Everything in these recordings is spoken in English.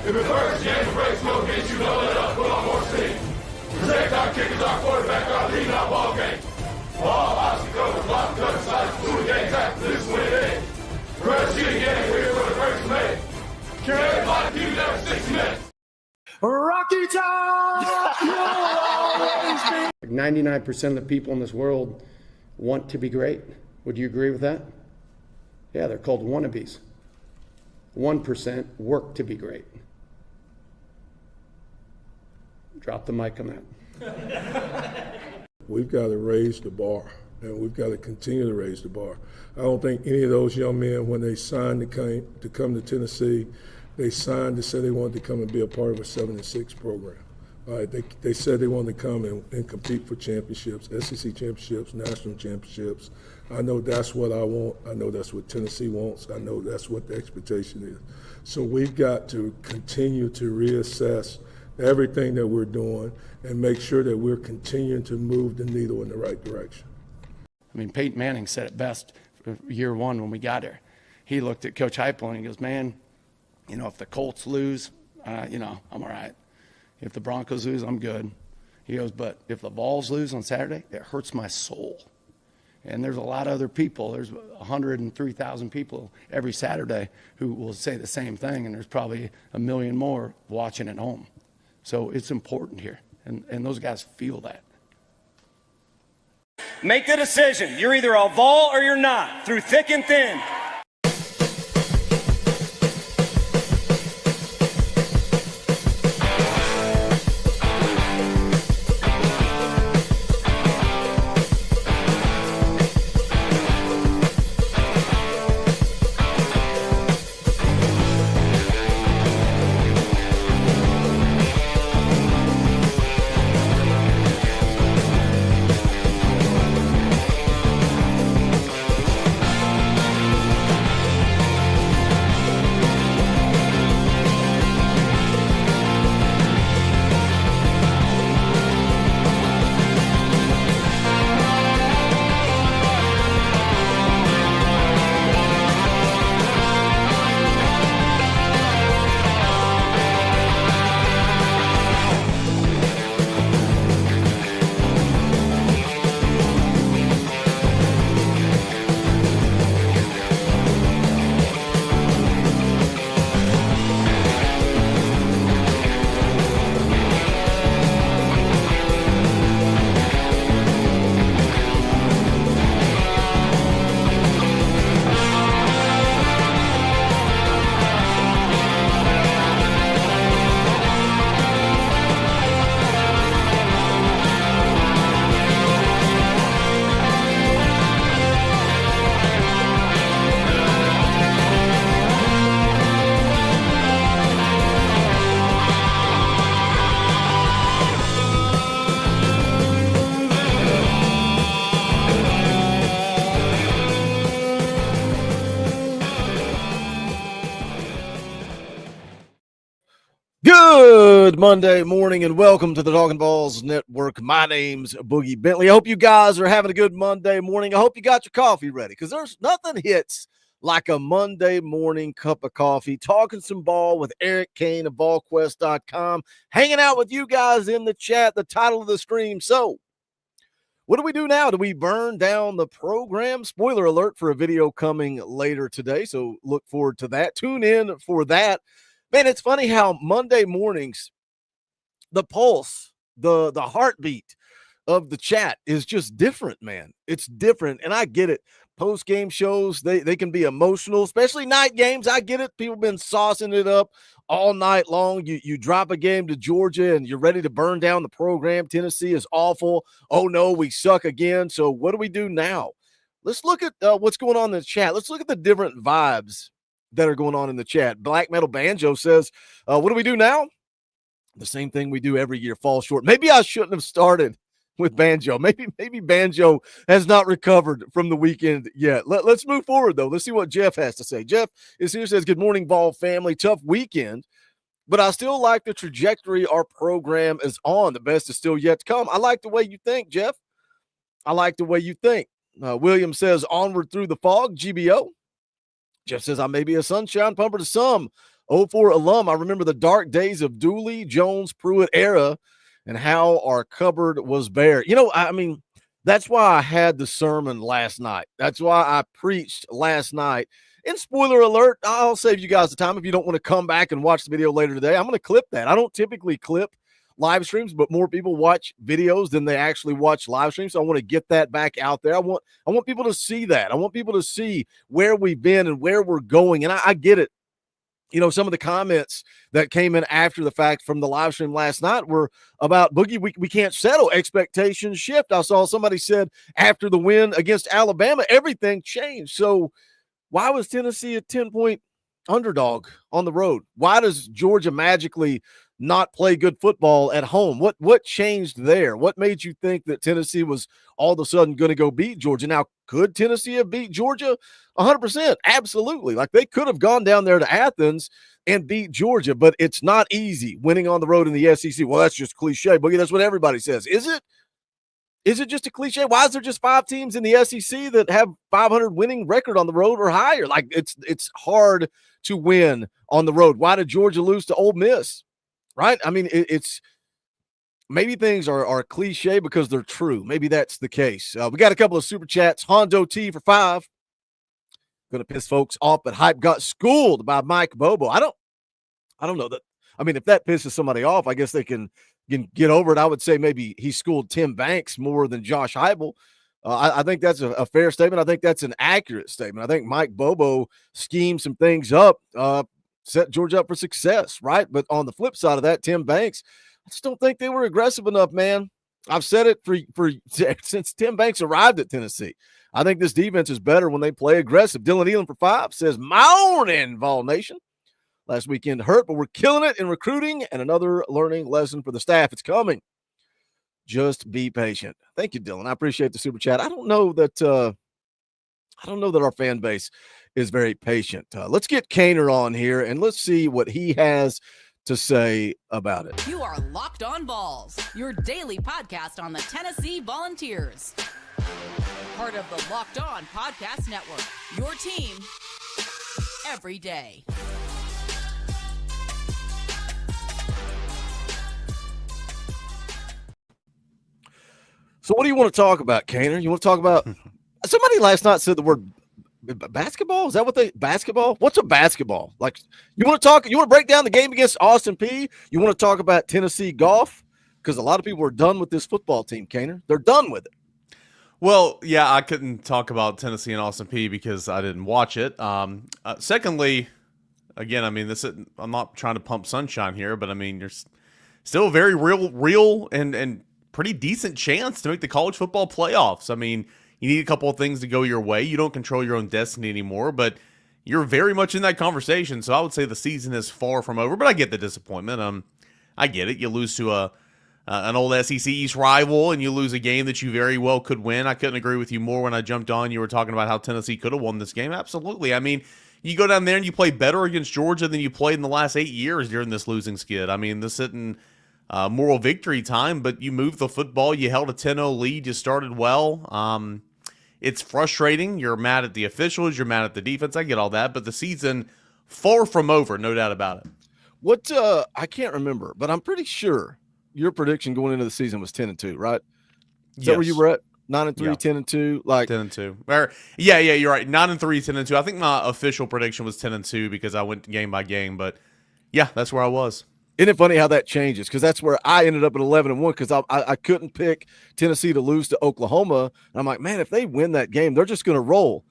If it's first game of race, we'll get you know it up, put on more steam. Protect our kickers, our quarterback, our lead, our ball game. Ball, obstacles, block, cut, sides, through the game, tackle, this win it. Rush you again, we're for the first minute. Carry everybody, keep it there for 6 minutes. Rocky Top! 99% of the people in this world want to be great. Would you agree with that? Yeah, they're called wannabes. 1% work to be great. Drop the mic on that. We've got to raise the bar, and we've got to continue to raise the bar. I don't think any of those young men, when they signed to come to Tennessee, they signed to say they wanted to come and be a part of a 7-6 program. They said they wanted to come and compete for championships, SEC championships, national championships. I know that's what I want. I know that's what Tennessee wants. I know that's what the expectation is. So we've got to continue to reassess everything that we're doing and make sure that we're continuing to move the needle in the right direction. I mean, Peyton Manning said it best year one when we got here. He looked at Coach Heupel and he goes, man, you know, if the Colts lose, I'm all right. If the Broncos lose, I'm good. He goes, but if the Vols lose on Saturday, it hurts my soul. And there's a lot of other people. There's 103,000 people every Saturday who will say the same thing, and there's probably 1 million more watching at home. So it's important here, and those guys feel that. Make the decision. You're either a Vol or you're not, through thick and thin. Good Monday morning and welcome to the Talkin VAWLS Network. My name's BoogieBentley. I hope you guys are having a good Monday morning. I hope you got your coffee ready because there's nothing hits like a Monday morning cup of coffee, talking some ball with Eric Cain of VolQuest.com, hanging out with you guys in the chat, the title of the stream. So what do we do now? Do we burn down the program? Spoiler alert for a video coming later today, so look forward to that. Tune in for that. Man, it's funny how Monday mornings, the pulse, the heartbeat of the chat is just different, man. It's different, and I get it. Post-game shows, they can be emotional, especially night games. I get it. People have been saucing it up all night long. You drop a game to Georgia, and you're ready to burn down the program. Tennessee is awful. Oh, no, we suck again. So what do we do now? Let's look at what's going on in the chat. Let's look at the different vibes that are going on in the chat. Black Metal Banjo says, what do we do now? The same thing we do every year, fall short. Maybe I shouldn't have started with Banjo. Maybe Banjo has not recovered from the weekend yet. Let's move forward, though. Let's see what Jeff has to say. Jeff is here, says, good morning, Vol family. Tough weekend, but I still like the trajectory our program is on. The best is still yet to come. I like the way you think, Jeff. I like the way you think. William says, onward through the fog, GBO. Jeff says, I may be a sunshine pumper to some, 04 alum. I remember the dark days of Dooley, Jones, Pruitt era and how our cupboard was bare. You know, I mean, that's why I had the sermon last night. That's why I preached last night. And spoiler alert, I'll save you guys the time if you don't want to come back and watch the video later today. I'm going to clip that. I don't typically clip live streams, but more people watch videos than they actually watch live streams. So I want to get that back out there. I want people to see that. I want people to see where we've been and where we're going. And I get it. You know, some of the comments that came in after the fact from the live stream last night were about Boogie. We can't settle. Expectations shift. I saw somebody said after the win against Alabama, everything changed. So why was Tennessee a 10-point underdog on the road? Why does Georgia magically not play good football at home? What changed there? What made you think that Tennessee was all of a sudden going to go beat Georgia? Now, could Tennessee have beat Georgia? 100%. Absolutely. Like, they could have gone down there to Athens and beat Georgia, but it's not easy winning on the road in the SEC. Well, that's just cliche, Boogie. That's what everybody says. Is it? Is it just a cliche? Why is there just 5 teams in the SEC that have 500 winning record on the road or higher? Like, it's hard to win on the road. Why did Georgia lose to Ole Miss? Right? I mean, it's maybe things are cliche because they're true. Maybe that's the case. We got a couple of super chats. Hondo T for 5. Going to piss folks off, but Hype got schooled by Mike Bobo. I don't know that. I mean, if that pisses somebody off, I guess they can get over it. I would say maybe he schooled Tim Banks more than Josh Heupel. I think that's a fair statement. I think that's an accurate statement. I think Mike Bobo schemed some things up, set Georgia up for success, right? But on the flip side of that, Tim Banks, I just don't think they were aggressive enough, man. I've said it for since Tim Banks arrived at Tennessee. I think this defense is better when they play aggressive. Dylan Elam for 5 says, morning, Vol Nation. Last weekend hurt, but we're killing it in recruiting, and another learning lesson for the staff. It's coming. Just be patient. Thank you, Dylan. I appreciate the super chat. I don't know that our fan base is very patient. Let's get Cainer on here, and let's see what he has to say about it. You are Locked On Vols, your daily podcast on the Tennessee Volunteers. Part of the Locked On Podcast Network, your team every day. So what do you want to talk about, Cainer? You want to talk about – somebody last night said the word basketball? Is that what basketball? What's a basketball? Like, you want to break down the game against Austin Peay? You want to talk about Tennessee golf? Because a lot of people are done with this football team, Cainer. They're done with it. Well, yeah, I couldn't talk about Tennessee and Austin Peay because I didn't watch it. Secondly, again, I mean, I'm not trying to pump sunshine here, but I mean, there's still a very real and pretty decent chance to make the college football playoffs. I mean, you need a couple of things to go your way. You don't control your own destiny anymore, but you're very much in that conversation. So I would say the season is far from over, but I get the disappointment. I get it. You lose to an old SEC East rival, and you lose a game that you very well could win. I couldn't agree with you more when I jumped on. You were talking about how Tennessee could have won this game. Absolutely. I mean, you go down there and you play better against Georgia than you played in the last 8 years during this losing skid. I mean, this isn't moral victory time, but you moved the football. You held a 10-0 lead. You started well. It's frustrating. You're mad at the officials. You're mad at the defense. I get all that, but the season far from over, no doubt about it. What I can't remember, but I'm pretty sure your prediction going into the season was 10-2, right? Is that where you were at? 9-3, yeah. 10-2, like 10-2. Yeah, you're right. 9-3, 10-2. I think my official prediction was 10-2 because I went game by game, but yeah, that's where I was. Isn't it funny how that changes? Because that's where I ended up at 11-1 because I couldn't pick Tennessee to lose to Oklahoma. And I'm like, man, if they win that game, they're just going to roll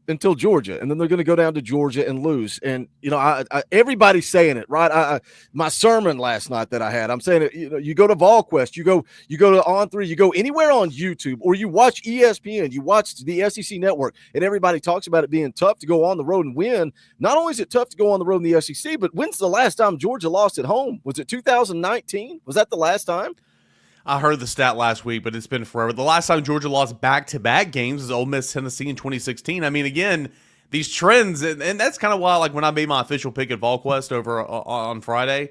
until Georgia, and then they're going to go down to Georgia and lose. And you know, everybody's saying it, right? My sermon last night that I had, I'm saying it. You know, you go to VolQuest, you go to On3, you go anywhere on YouTube, or you watch ESPN, you watch the SEC Network, and everybody talks about it being tough to go on the road and win. Not only is it tough to go on the road in the SEC, but when's the last time Georgia lost at home? Was it 2019? Was that the last time? I heard the stat last week, but it's been forever. The last time Georgia lost back-to-back games was Ole Miss Tennessee in 2016. I mean, again, these trends, and that's kind of why, like, when I made my official pick at VolQuest over on Friday,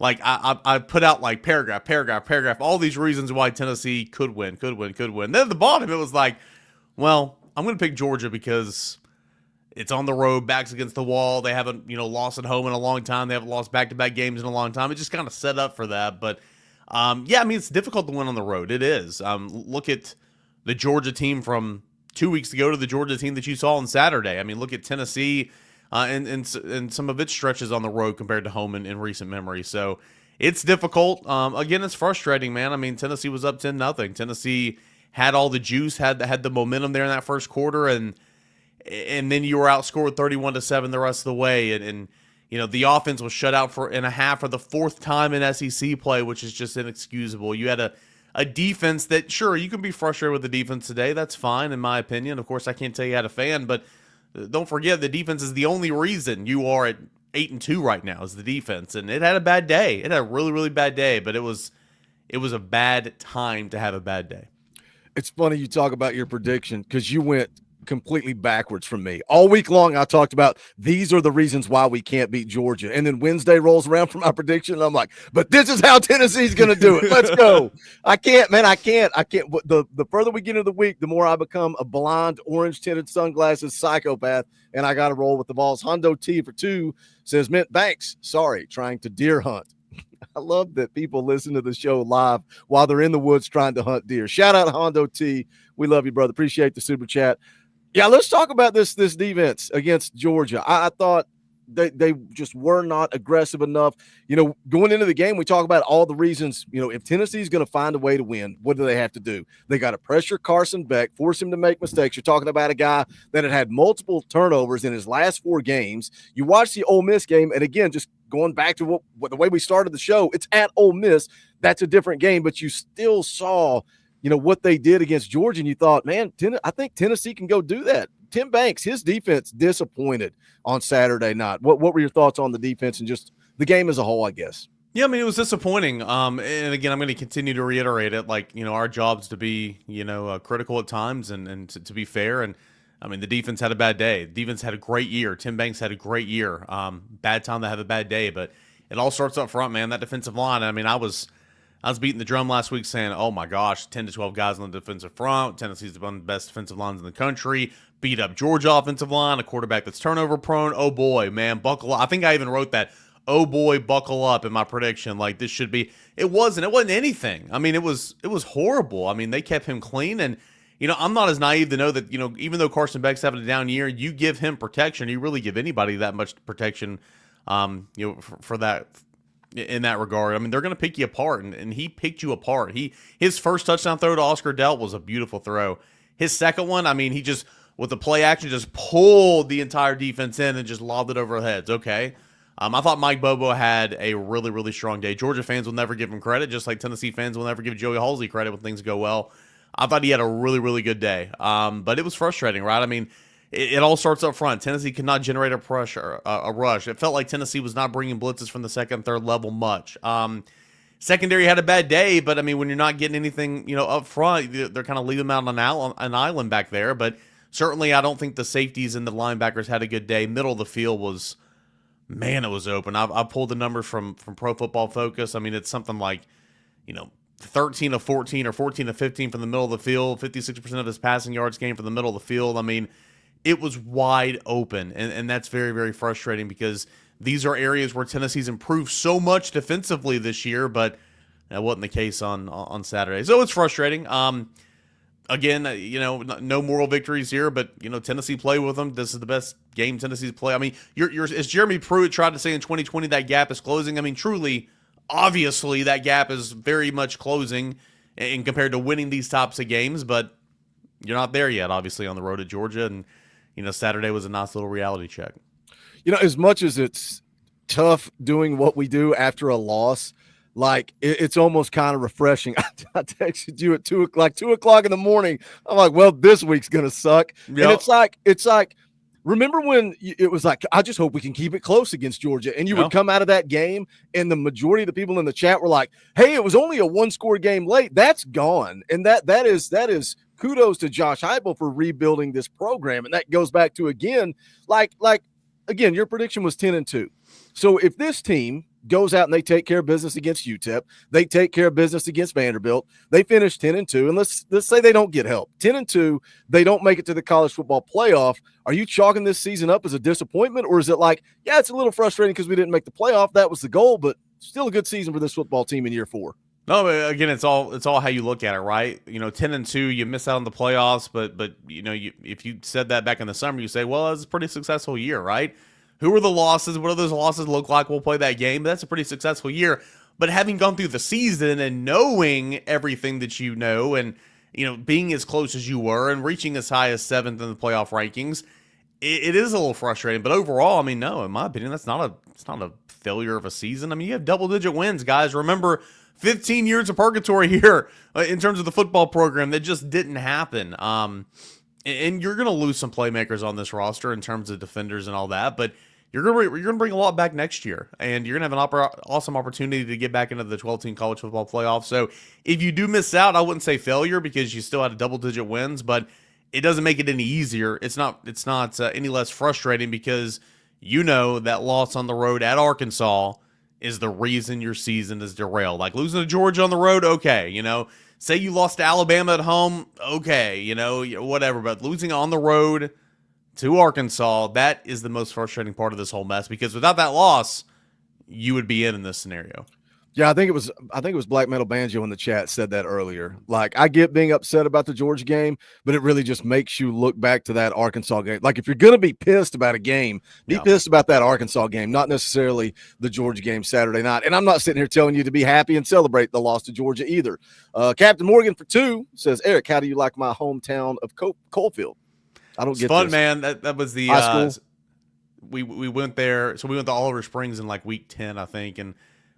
like, I put out, like, paragraph, all these reasons why Tennessee could win. Then at the bottom, it was like, well, I'm going to pick Georgia because It's on the road, backs against the wall. They haven't, lost at home in a long time. They haven't lost back-to-back games in a long time. It just kind of set up for that. But, it's difficult to win on the road. It is. Look at the Georgia team from 2 weeks ago to the Georgia team that you saw on Saturday. Look at Tennessee and some of its stretches on the road compared to home in recent memory. So it's difficult. Again, it's frustrating, man. Tennessee was up 10-0. Tennessee had all the juice, had the momentum there in that first quarter, and then you were outscored 31-7 the rest of the way. And the offense was shut out in a half for the fourth time in SEC play, which is just inexcusable. You had a defense that, sure, you can be frustrated with the defense today. That's fine, in my opinion. Of course, I can't tell you how to fan, but don't forget the defense is the only reason you are at 8-2 right now is the defense. And it had a bad day. It had a really, really bad day, but it was a bad time to have a bad day. It's funny you talk about your prediction because you went completely backwards from me. All week long, I talked about these are the reasons why we can't beat Georgia. And then Wednesday rolls around for my prediction, and I'm like, but this is how Tennessee's going to do it. Let's go. I can't, man. I can't. The further we get into the week, the more I become a blind, orange-tinted sunglasses psychopath, and I got to roll with the balls. Hondo T for 2 says, Mint Banks, sorry, trying to deer hunt. I love that people listen to the show live while they're in the woods trying to hunt deer. Shout out to Hondo T. We love you, brother. Appreciate the super chat. Yeah, let's talk about this defense against Georgia. I thought they just were not aggressive enough. Going into the game, we talk about all the reasons, if Tennessee's going to find a way to win, what do they have to do? They got to pressure Carson Beck, force him to make mistakes. You're talking about a guy that had multiple turnovers in his last 4 games. You watch the Ole Miss game, and again, just going back to what the way we started the show, it's at Ole Miss. That's a different game, but you still saw what they did against Georgia, and you thought, man, I think Tennessee can go do that. Tim Banks, his defense disappointed on Saturday night. What were your thoughts on the defense and just the game as a whole, I guess? Yeah, it was disappointing. And again, I'm going to continue to reiterate it. Our job's to be, critical at times and to be fair. And the defense had a bad day. The defense had a great year. Tim Banks had a great year. Bad time to have a bad day, but it all starts up front, man. That defensive line. I was beating the drum last week saying, oh my gosh, 10 to 12 guys on the defensive front. Tennessee's one of the best defensive lines in the country. Beat up Georgia offensive line, a quarterback that's turnover prone. Oh boy, man, buckle up. I think I even wrote that. Oh boy, buckle up in my prediction. This should be. It wasn't anything. It was horrible. They kept him clean. And, I'm not as naive to know that, even though Carson Beck's having a down year, you give him protection. You really give anybody that much protection, for that. In that regard, they're going to pick you apart, and he picked you apart. His first touchdown throw to Oscar Delt was a beautiful throw. His second one, he just, with the play action, just pulled the entire defense in and just lobbed it over their heads. Okay. I thought Mike Bobo had a really, really strong day. Georgia fans will never give him credit, just like Tennessee fans will never give Joey Halsey credit when things go well. I thought he had a really, really good day. But it was frustrating, right? It all starts up front. Tennessee could not generate a rush. It felt like Tennessee was not bringing blitzes from the second and third level much. Secondary had a bad day, but when you're not getting anything, up front, they're kind of leaving them out on an island back there. But certainly, I don't think the safeties and the linebackers had a good day. Middle of the field was, man, it was open. I pulled the numbers from Pro Football Focus. It's something like, 13 of 14 or 14 of 15 from the middle of the field. 56% of his passing yards came from the middle of the field. It was wide open, and that's very, very frustrating because these are areas where Tennessee's improved so much defensively this year, but that wasn't the case on Saturday. So it's frustrating. Again, no moral victories here, but, Tennessee play with them. This is the best game Tennessee's play. As Jeremy Pruitt tried to say in 2020, that gap is closing. Truly, obviously, that gap is very much closing in compared to winning these types of games, but you're not there yet, obviously, on the road to Georgia, and Saturday was a nice little reality check. As much as it's tough doing what we do after a loss, it's almost kind of refreshing. I texted you at 2 o'clock in the morning. I'm like, well, this week's going to suck. Yep. And it's like, remember when it was like, I just hope we can keep it close against Georgia. And you would come out of that game and the majority of the people in the chat were like, hey, it was only a 1-score game late. That's gone. And that is kudos to Josh Heupel for rebuilding this program. And that goes back to, again, again, your prediction was 10-2. So if this team goes out and they take care of business against UTEP. They take care of business against Vanderbilt. They finish 10-2, and let's say they don't get help. 10-2, they don't make it to the college football playoff. Are you chalking this season up as a disappointment, or is it like, yeah, it's a little frustrating because we didn't make the playoff. That was the goal, but still a good season for this football team in year 4. No, but again, it's all how you look at it, right? 10-2, you miss out on the playoffs, but if you said that back in the summer, you say, well, it's a pretty successful year, right? Who are the losses? What do those losses look like? We'll play that game. But that's a pretty successful year. But having gone through the season and knowing everything that you know, and being as close as you were and reaching as high as 7th in the playoff rankings, it is a little frustrating. But overall, I mean, no, in my opinion, it's not a failure of a season. I mean, you have double-digit wins, guys. Remember, 15 years of purgatory here in terms of the football program. That just didn't happen. And you're going to lose some playmakers on this roster in terms of defenders and all that, but you're going to bring a lot back next year, and you're going to have an awesome opportunity to get back into the 12-team college football playoff. So if you do miss out, I wouldn't say failure because you still had a double-digit wins, but it doesn't make it any easier. It's not any less frustrating because that loss on the road at Arkansas is the reason your season is derailed. Like losing to Georgia on the road, okay, say you lost to Alabama at home, okay, whatever. But losing on the road to Arkansas, that is the most frustrating part of this whole mess because without that loss, you would be in this scenario. Yeah, I think it was Black Metal Banjo in the chat said that earlier. Like, I get being upset about the Georgia game, but it really just makes you look back to that Arkansas game. Like, if you're going to be pissed about a game, be pissed about that Arkansas game, not necessarily the Georgia game Saturday night. And I'm not sitting here telling you to be happy and celebrate the loss to Georgia either. Captain Morgan for 2 says, Eric, how do you like my hometown of Coalfield? I don't get fun, this. Man. That was the high school. We went there. So we went to Oliver Springs in like week 10, I think, and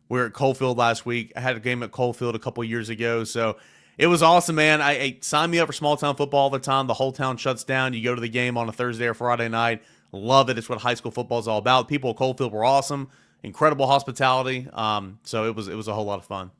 we were at Coalfield last week. I had a game at Coalfield a couple years ago, so it was awesome, man. I signed me up for small town football all the time. The whole town shuts down. You go to the game on a Thursday or Friday night. Love it. It's what high school football is all about. People at Coalfield were awesome. Incredible hospitality. So it was a whole lot of fun.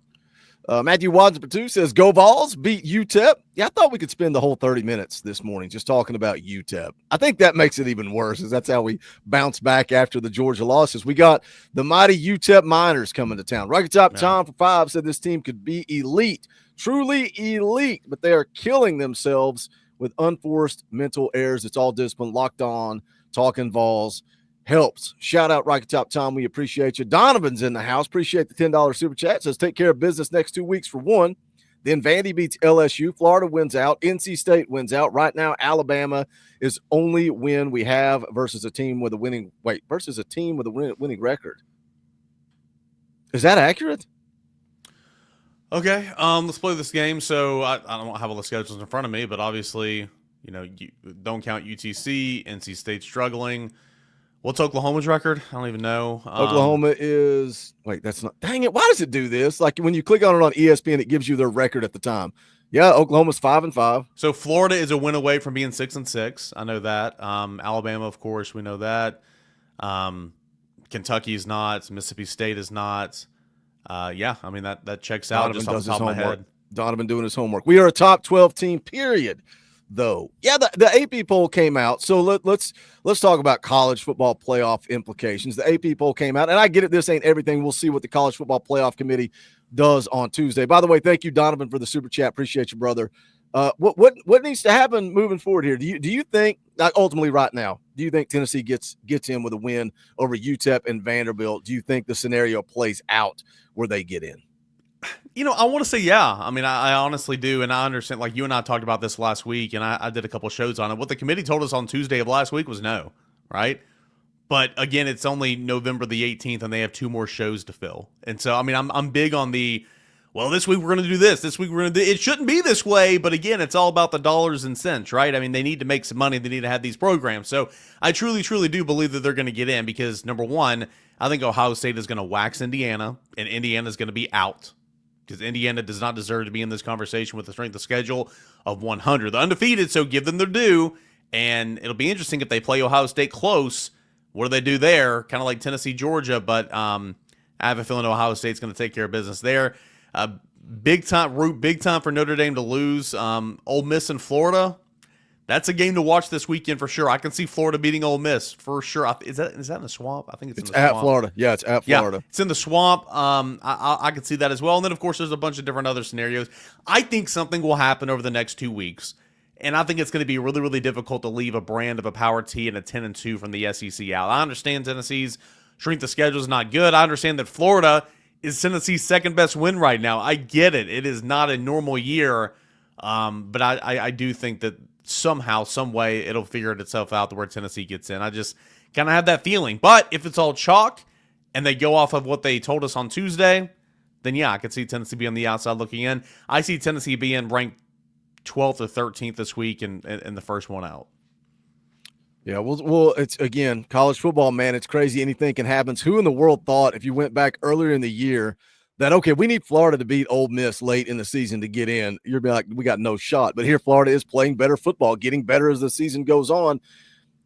Matthew Watson for 2 says, Go Vols, beat UTEP. Yeah, I thought we could spend the whole 30 minutes this morning just talking about UTEP. I think that makes it even worse, as that's how we bounce back after the Georgia losses. We got the mighty UTEP Miners coming to town. Rocket Top Tom for 5 said this team could be elite, truly elite, but they are killing themselves with unforced mental errors. It's all discipline. Locked on, Talkin VAWLS helps. Shout out Rocket Top Tom. We appreciate you. Donovan's in the house. Appreciate the $10 super chat. Says take care of business next 2 weeks for 1. Then Vandy beats LSU. Florida wins out. NC State wins out. Right now, Alabama is only win we have versus a team with a winning winning record. Is that accurate? Okay, let's play this game. So I don't have all the schedules in front of me, but obviously, you don't count UTC. NC State's struggling. What's Oklahoma's record? I don't even know. Oklahoma is that's not. Dang it! Why does it do this? Like when you click on it on ESPN, it gives you their record at the time. Yeah, Oklahoma's 5-5. So Florida is a win away from being 6-6. I know that. Alabama, of course, we know that. Kentucky is not. Mississippi State is not. Yeah, I mean that checks out just off the top of my head. Donovan doing his homework. We are a top 12 team. Period. Though, yeah, the AP poll came out. So let's talk about college football playoff implications. The AP poll came out, and I get it. This ain't everything. We'll see what the college football playoff committee does on Tuesday. By the way, thank you, Donovan, for the super chat. Appreciate you, brother. What needs to happen moving forward here? Do you think, like ultimately right now, do you think Tennessee gets in with a win over UTEP and Vanderbilt? Do you think the scenario plays out where they get in? I want to say yeah. I mean, I honestly do, and I understand. Like you and I talked about this last week, and I did a couple shows on it. What the committee told us on Tuesday of last week was no, right? But again, it's only November the 18th, and they have 2 more shows to fill. And so, I mean, I'm big on this week we're going to do this. This week we're going to do it. Shouldn't be this way, but again, it's all about the dollars and cents, right? I mean, they need to make some money. They need to have these programs. So I truly, truly do believe that they're going to get in because number one, I think Ohio State is going to wax Indiana, and Indiana is going to be out. Because Indiana does not deserve to be in this conversation with the strength of schedule of 100. They're undefeated, so give them their due. And it'll be interesting if they play Ohio State close. What do they do there? Kind of like Tennessee, Georgia. But I have a feeling Ohio State's going to take care of business there. Big time for Notre Dame to lose. Ole Miss and Florida. That's a game to watch this weekend for sure. I can see Florida beating Ole Miss for sure. Is that in the Swamp? I think it's in the at Swamp. Florida. Yeah, it's at Florida. Yeah, it's in the Swamp. I could see that as well. And then, of course, there's a bunch of different other scenarios. I think something will happen over the next 2 weeks, and I think it's going to be really, really difficult to leave a brand of a power T and a 10-2 from the SEC out. I understand Tennessee's strength of schedule is not good. I understand that Florida is Tennessee's second best win right now. I get it. It is not a normal year, but I do think that somehow, some way, it'll figure itself out to where Tennessee gets in. I just kind of have that feeling. But if it's all chalk and they go off of what they told us on Tuesday, then yeah, I could see Tennessee be on the outside looking in. I see Tennessee being ranked 12th or 13th this week and the first one out. Yeah, well, it's, again, college football, man. It's crazy. Anything can happen. Who in the world thought, if you went back earlier in the year, that, okay, we need Florida to beat Ole Miss late in the season to get in? You'd be like, we got no shot. But here Florida is playing better football, getting better as the season goes on.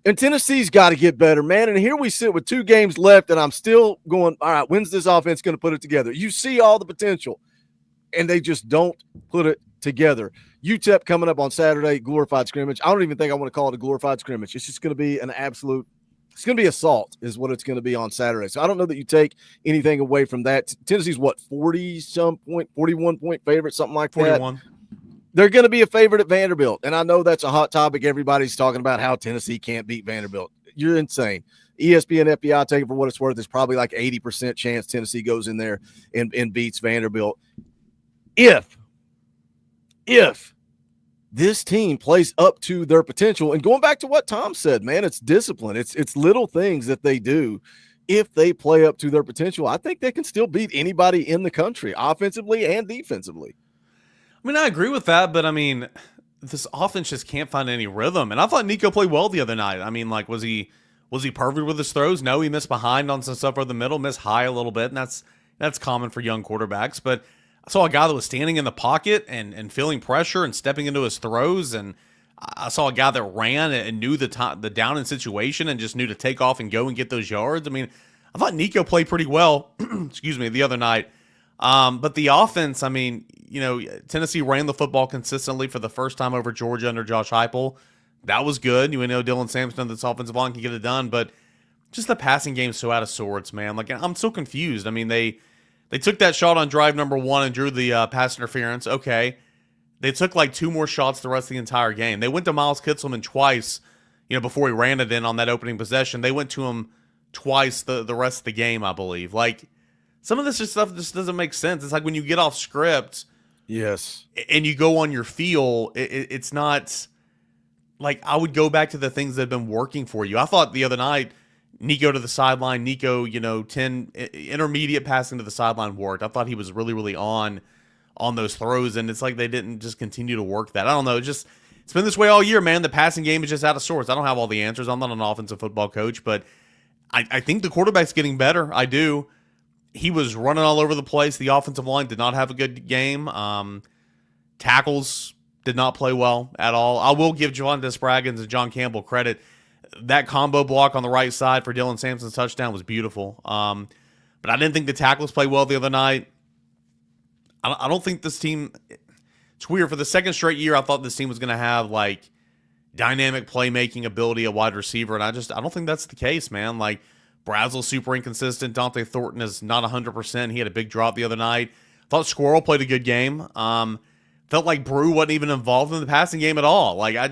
And Tennessee's got to get better, man. And here we sit with 2 games left, and I'm still going, all right, when's this offense going to put it together? You see all the potential, and they just don't put it together. UTEP coming up on Saturday, glorified scrimmage. I don't even think I want to call it a glorified scrimmage. It's just going to be an absolute – it's going to be assault is what it's going to be on Saturday. So I don't know that you take anything away from that. Tennessee's what, 41-point favorite, something like 41. that? They're going to be a favorite at Vanderbilt. And I know that's a hot topic. Everybody's talking about how Tennessee can't beat Vanderbilt. You're insane. ESPN FBI, take it for what it's worth, there's probably like 80% chance Tennessee goes in there and beats Vanderbilt. If this team plays up to their potential, and going back to what Tom said, man, it's discipline. It's little things that they do. If they play up to their potential, I think they can still beat anybody in the country, offensively and defensively. I mean, I agree with that, but I mean, this offense just can't find any rhythm. And I thought Nico played well the other night. I mean, like, was he perfect with his throws? No, he missed behind on some stuff over the middle, missed high a little bit, and that's common for young quarterbacks. But I saw a guy that was standing in the pocket and feeling pressure and stepping into his throws, and I saw a guy that ran and knew the down and situation and just knew to take off and go and get those yards. I mean, I thought Nico played pretty well, the other night. But the offense, I mean, Tennessee ran the football consistently for the first time over Georgia under Josh Heupel. That was good. Dylan Sampson, this offensive line, can get it done, but just the passing game's so out of sorts, man. Like, I'm so confused. I mean, they took that shot on drive number 1 and drew the pass interference. Okay. They took like 2 more shots the rest of the entire game. They went to Miles Kitselman twice, before he ran it in on that opening possession. They went to him twice the rest of the game, I believe. Like, some of this stuff just doesn't make sense. It's like when you get off script, yes, and you go on your feel, it's not like, I would go back to the things that have been working for you. I thought the other night, Nico to the sideline, 10 intermediate passing to the sideline worked. I thought he was really, really on those throws, and it's like they didn't just continue to work that. I don't know. It's been this way all year, man. The passing game is just out of sorts. I don't have all the answers. I'm not an offensive football coach, but I think the quarterback's getting better. I do. He was running all over the place. The offensive line did not have a good game. Tackles did not play well at all. I will give Javonte Spraggins and John Campbell credit. That combo block on the right side for Dylan Sampson's touchdown was beautiful. But I didn't think the tackles played well the other night. I don't think this team – it's weird. For the second straight year, I thought this team was going to have, like, dynamic playmaking ability at wide receiver, and I don't think that's the case, man. Like, Brazel's super inconsistent. Dante Thornton is not 100%. He had a big drop the other night. Thought Squirrel played a good game. Felt like Brew wasn't even involved in the passing game at all. Like, I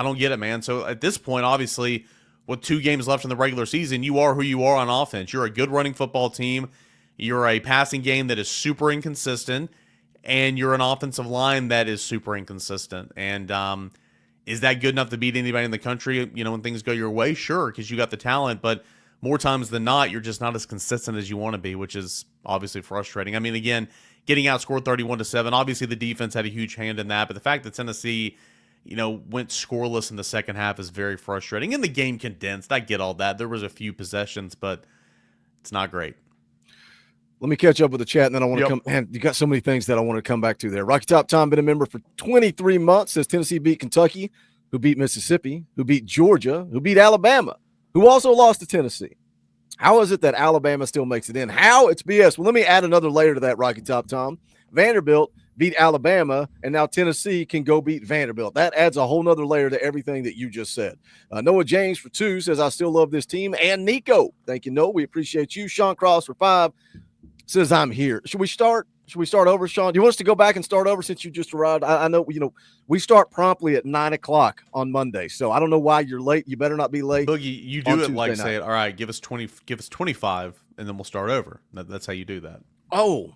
don't get it, man. So at this point, obviously, with 2 games left in the regular season, you are who you are on offense. You're a good running football team. You're a passing game that is super inconsistent, and you're an offensive line that is super inconsistent. And is that good enough to beat anybody in the country, when things go your way? Sure, because you got the talent, but more times than not, you're just not as consistent as you want to be, which is obviously frustrating. I mean, again, getting outscored 31-7, obviously the defense had a huge hand in that, but the fact that Tennessee went scoreless in the second half is very frustrating. And the game condensed, I get all that. There was a few possessions, but it's not great. Let me catch up with the chat, and then I want to come. Man, you got so many things that I want to come back to there. Rocky Top Tom, been a member for 23 months. Says Tennessee beat Kentucky, who beat Mississippi, who beat Georgia, who beat Alabama, who also lost to Tennessee. How is it that Alabama still makes it in? How? It's BS. Well, let me add another layer to that, Rocky Top Tom. Vanderbilt beat Alabama, and now Tennessee can go beat Vanderbilt. That adds a whole nother layer to everything that you just said. Noah James for 2 says, I still love this team. And Nico, thank you, Noah. We appreciate you. Sean Cross for 5 says, I'm here. Should we start over, Sean? Do you want us to go back and start over since you just arrived? I know, we start promptly at 9:00 on Monday, so I don't know why you're late. You better not be late. Boogie, you do it like say, all right, give us 25, and then we'll start over. That's how you do that. Oh,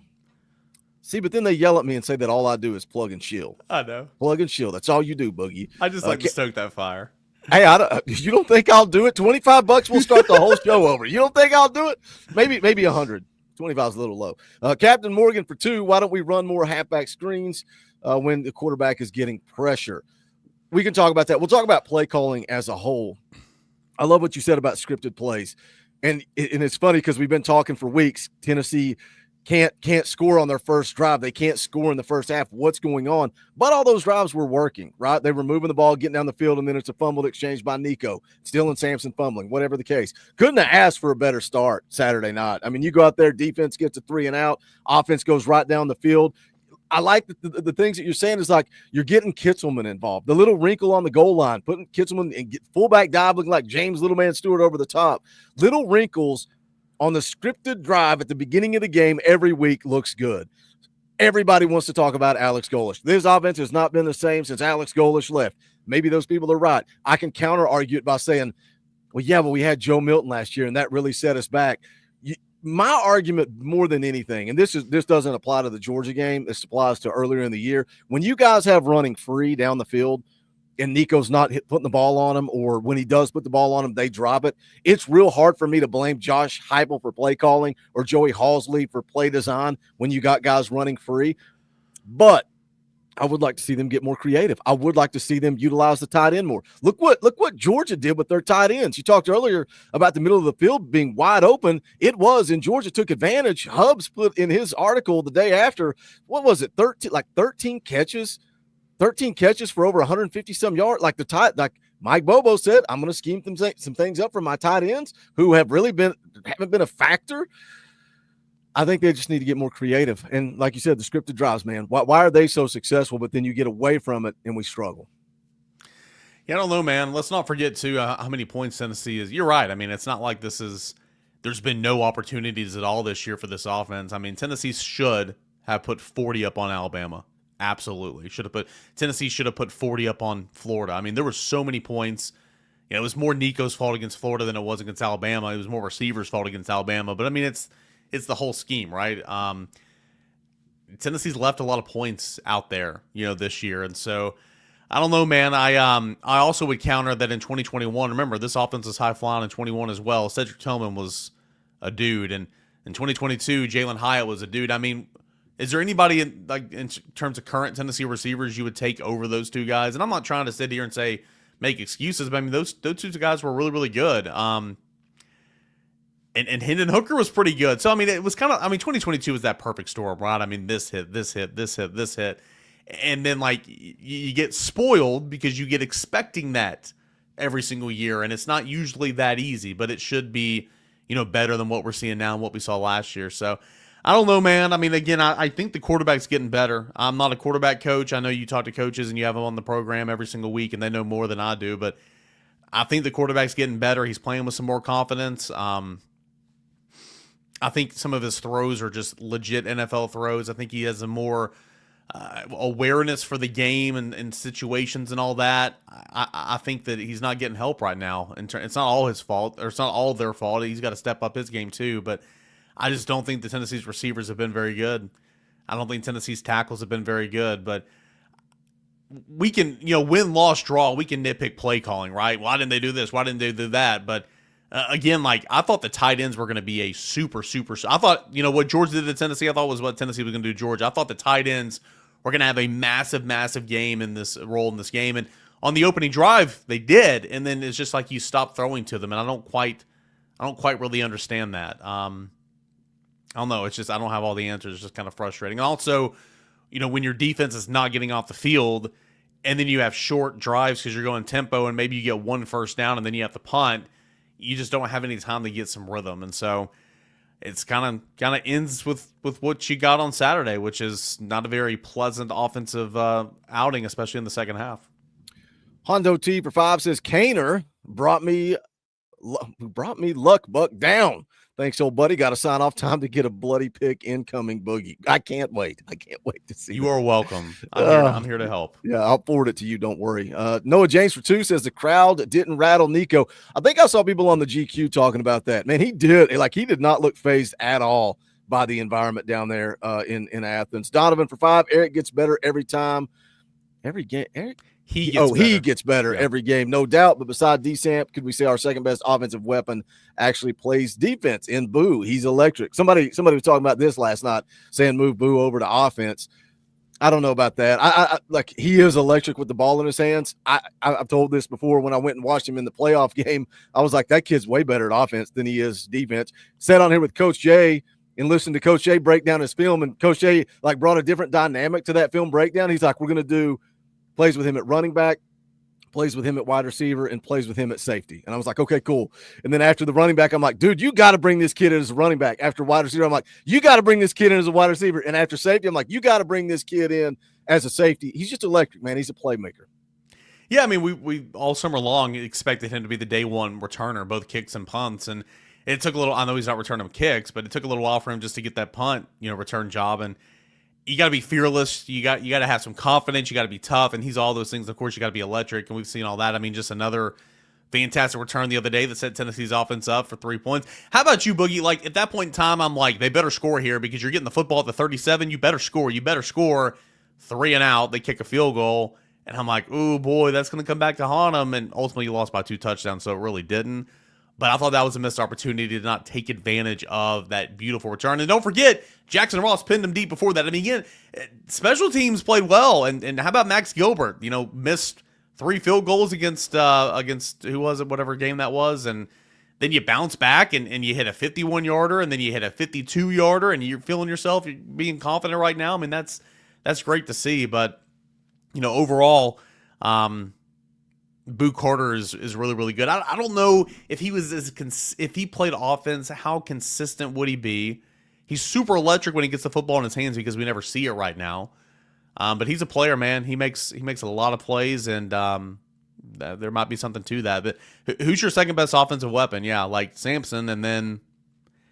see, but then they yell at me and say that all I do is plug and shield. I know. Plug and shield. That's all you do, Boogie. I just like to stoke that fire. Hey, you don't think I'll do it? $25, we'll start the whole show over. You don't think I'll do it? Maybe 100. 25 is a little low. Captain Morgan for 2. Why don't we run more halfback screens when the quarterback is getting pressure? We can talk about that. We'll talk about play calling as a whole. I love what you said about scripted plays. And it's funny because we've been talking for weeks. Tennessee can't score on their first drive. They can't score in the first half. What's going on? But all those drives were working, right? They were moving the ball, getting down the field, and then it's a fumbled exchange by Nico. Dylan Sampson fumbling, whatever the case. Couldn't have asked for a better start Saturday night. I mean, you go out there, defense gets a 3 and out, offense goes right down the field. I like the things that you're saying is like you're getting Kitzelman involved. The little wrinkle on the goal line, putting Kitzelman and fullback dive looking like James Little Man Stewart over the top. Little wrinkles on the scripted drive at the beginning of the game every week looks good. Everybody wants to talk about Alex Golesh. This offense has not been the same since Alex Golesh left. Maybe those people are right. I can counter argue it by saying, well, yeah, but we had Joe Milton last year, and that really set us back. My argument more than anything, and this doesn't apply to the Georgia game. This applies to earlier in the year. When you guys have running free down the field, and Nico's not putting the ball on him, or when he does put the ball on him, they drop it. It's real hard for me to blame Josh Heupel for play calling or Joey Halsley for play design when you got guys running free. But I would like to see them get more creative. I would like to see them utilize the tight end more. Look what Georgia did with their tight ends. You talked earlier about the middle of the field being wide open. It was, and Georgia took advantage. Hubbs put in his article the day after, what was it, 13 catches? 13 catches for over 150 some yards. Like Mike Bobo said, I'm going to scheme some things up for my tight ends who haven't been a factor. I think they just need to get more creative. And like you said, the scripted drives, man, why are they so successful? But then you get away from it and we struggle. Yeah, I don't know, man. Let's not forget too how many points Tennessee is. You're right. I mean, it's not like there's been no opportunities at all this year for this offense. I mean, Tennessee should have put 40 up on Alabama. Absolutely. Tennessee should have put 40 up on Florida. I mean, there were so many points. You know, it was more Nico's fault against Florida than it was against Alabama. It was more receivers' fault against Alabama. But I mean, it's the whole scheme, right? Tennessee's left a lot of points out there, this year. And so I don't know, man. I also would counter that in 2021. Remember, this offense is high flying in 21 as well. Cedric Tillman was a dude, and in 2022, Jalen Hyatt was a dude. I mean, is there anybody in terms of current Tennessee receivers you would take over those two guys? And I'm not trying to sit here and say make excuses, but I mean those two guys were really, really good. And Hendon Hooker was pretty good. So I mean it was 2022 was that perfect storm, right? I mean this hit, and then like you get spoiled because you get expecting that every single year, and it's not usually that easy, but it should be better than what we're seeing now and what we saw last year. So. I don't know, man. I mean, again, I think the quarterback's getting better. I'm not a quarterback coach. I know you talk to coaches and you have them on the program every single week, and they know more than I do. But I think the quarterback's getting better. He's playing with some more confidence. I think some of his throws are just legit NFL throws. I think he has a more awareness for the game and situations and all that. I think that he's not getting help right now. It's not all his fault, or it's not all their fault. He's got to step up his game too, but I just don't think the Tennessee's receivers have been very good. I don't think Tennessee's tackles have been very good, but we can, win, loss, draw. We can nitpick play calling, right? Why didn't they do this? Why didn't they do that? But again, like I thought the tight ends were going to be a super. I thought, what Georgia did to Tennessee, I thought was what Tennessee was going to do to Georgia. I thought the tight ends were going to have a massive game in this role in this game. And on the opening drive, they did. And then it's just like you stop throwing to them. And I don't quite really understand that. I don't know. It's just I don't have all the answers. It's just kind of frustrating. And also, when your defense is not getting off the field and then you have short drives because you're going tempo and maybe you get one first down and then you have to punt, you just don't have any time to get some rhythm. And so it's kind of ends with what you got on Saturday, which is not a very pleasant offensive outing, especially in the second half. Hondo T for 5 says Cainer brought me luck buck down. Thanks, old buddy. Got to sign off. Time to get a bloody pick incoming, Boogie. I can't wait. I can't wait to see. You are welcome. I'm here to help. Yeah, I'll forward it to you. Don't worry. Noah James for 2 says the crowd didn't rattle Nico. I think I saw people on the GQ talking about that. Man, he did. Like, he did not look phased at all by the environment down there in Athens. Donovan for 5. Eric gets better every time. Every game. Eric? He gets better every game, no doubt. But beside DeSamp, could we say our second best offensive weapon actually plays defense in Boo? He's electric. Somebody was talking about this last night, saying move Boo over to offense. I don't know about that. I like, he is electric with the ball in his hands. I've told this before when I went and watched him in the playoff game. I was like, that kid's way better at offense than he is defense. Sat on here with Coach Jay and listened to Coach Jay break down his film, and Coach Jay like brought a different dynamic to that film breakdown. He's like, we're going to do plays with him at running back, plays with him at wide receiver, and plays with him at safety. And I was like, okay, cool. And then after the running back, I'm like, dude, you got to bring this kid in as a running back. After wide receiver, I'm like, you got to bring this kid in as a wide receiver. And after safety, I'm like, you got to bring this kid in as a safety. He's just electric, man. He's a playmaker. Yeah, I mean, we all summer long expected him to be the day one returner, both kicks and punts. And it took a little, I know he's not returning kicks, but it took a little while for him just to get that punt, return job. And you got to be fearless. You got to have some confidence. You got to be tough. And he's all those things. Of course, you got to be electric. And we've seen all that. I mean, just another fantastic return the other day that set Tennessee's offense up for 3 points. How about you, Boogie? Like, at that point in time, I'm like, they better score here because you're getting the football at the 37. You better score. You better score. 3 and out. They kick a field goal. And I'm like, oh, boy, that's going to come back to haunt them. And ultimately, you lost by 2 touchdowns, so it really didn't. But I thought that was a missed opportunity to not take advantage of that beautiful return. And don't forget, Jackson Ross pinned him deep before that. I mean, again, special teams played well. And how about Max Gilbert? Missed 3 field goals against who was it, whatever game that was. And then you bounce back and you hit a 51-yarder and then you hit a 52-yarder and you're feeling yourself, you're being confident right now. I mean, that's great to see. But, overall, Boo Carter is really, really good. I don't know if he was if he played offense, how consistent would he be? He's super electric when he gets the football in his hands because we never see it right now. But he's a player, man. He makes a lot of plays, and there might be something to that. But who's your second best offensive weapon? Yeah, like Sampson, and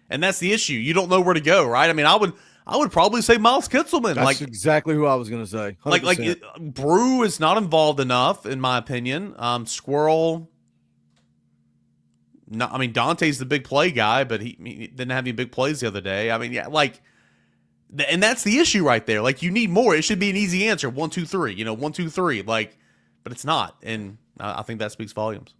that's the issue. You don't know where to go, right? I mean, I would probably say Miles Kitselman. That's exactly who I was going to say. 100%. Like Brew is not involved enough, in my opinion. Squirrel. No, I mean, Dante's the big play guy, but he didn't have any big plays the other day. I mean, yeah, and that's the issue right there. Like, you need more. It should be an easy answer. 1, 2, 3. 1, 2, 3. Like, but it's not, and I think that speaks volumes.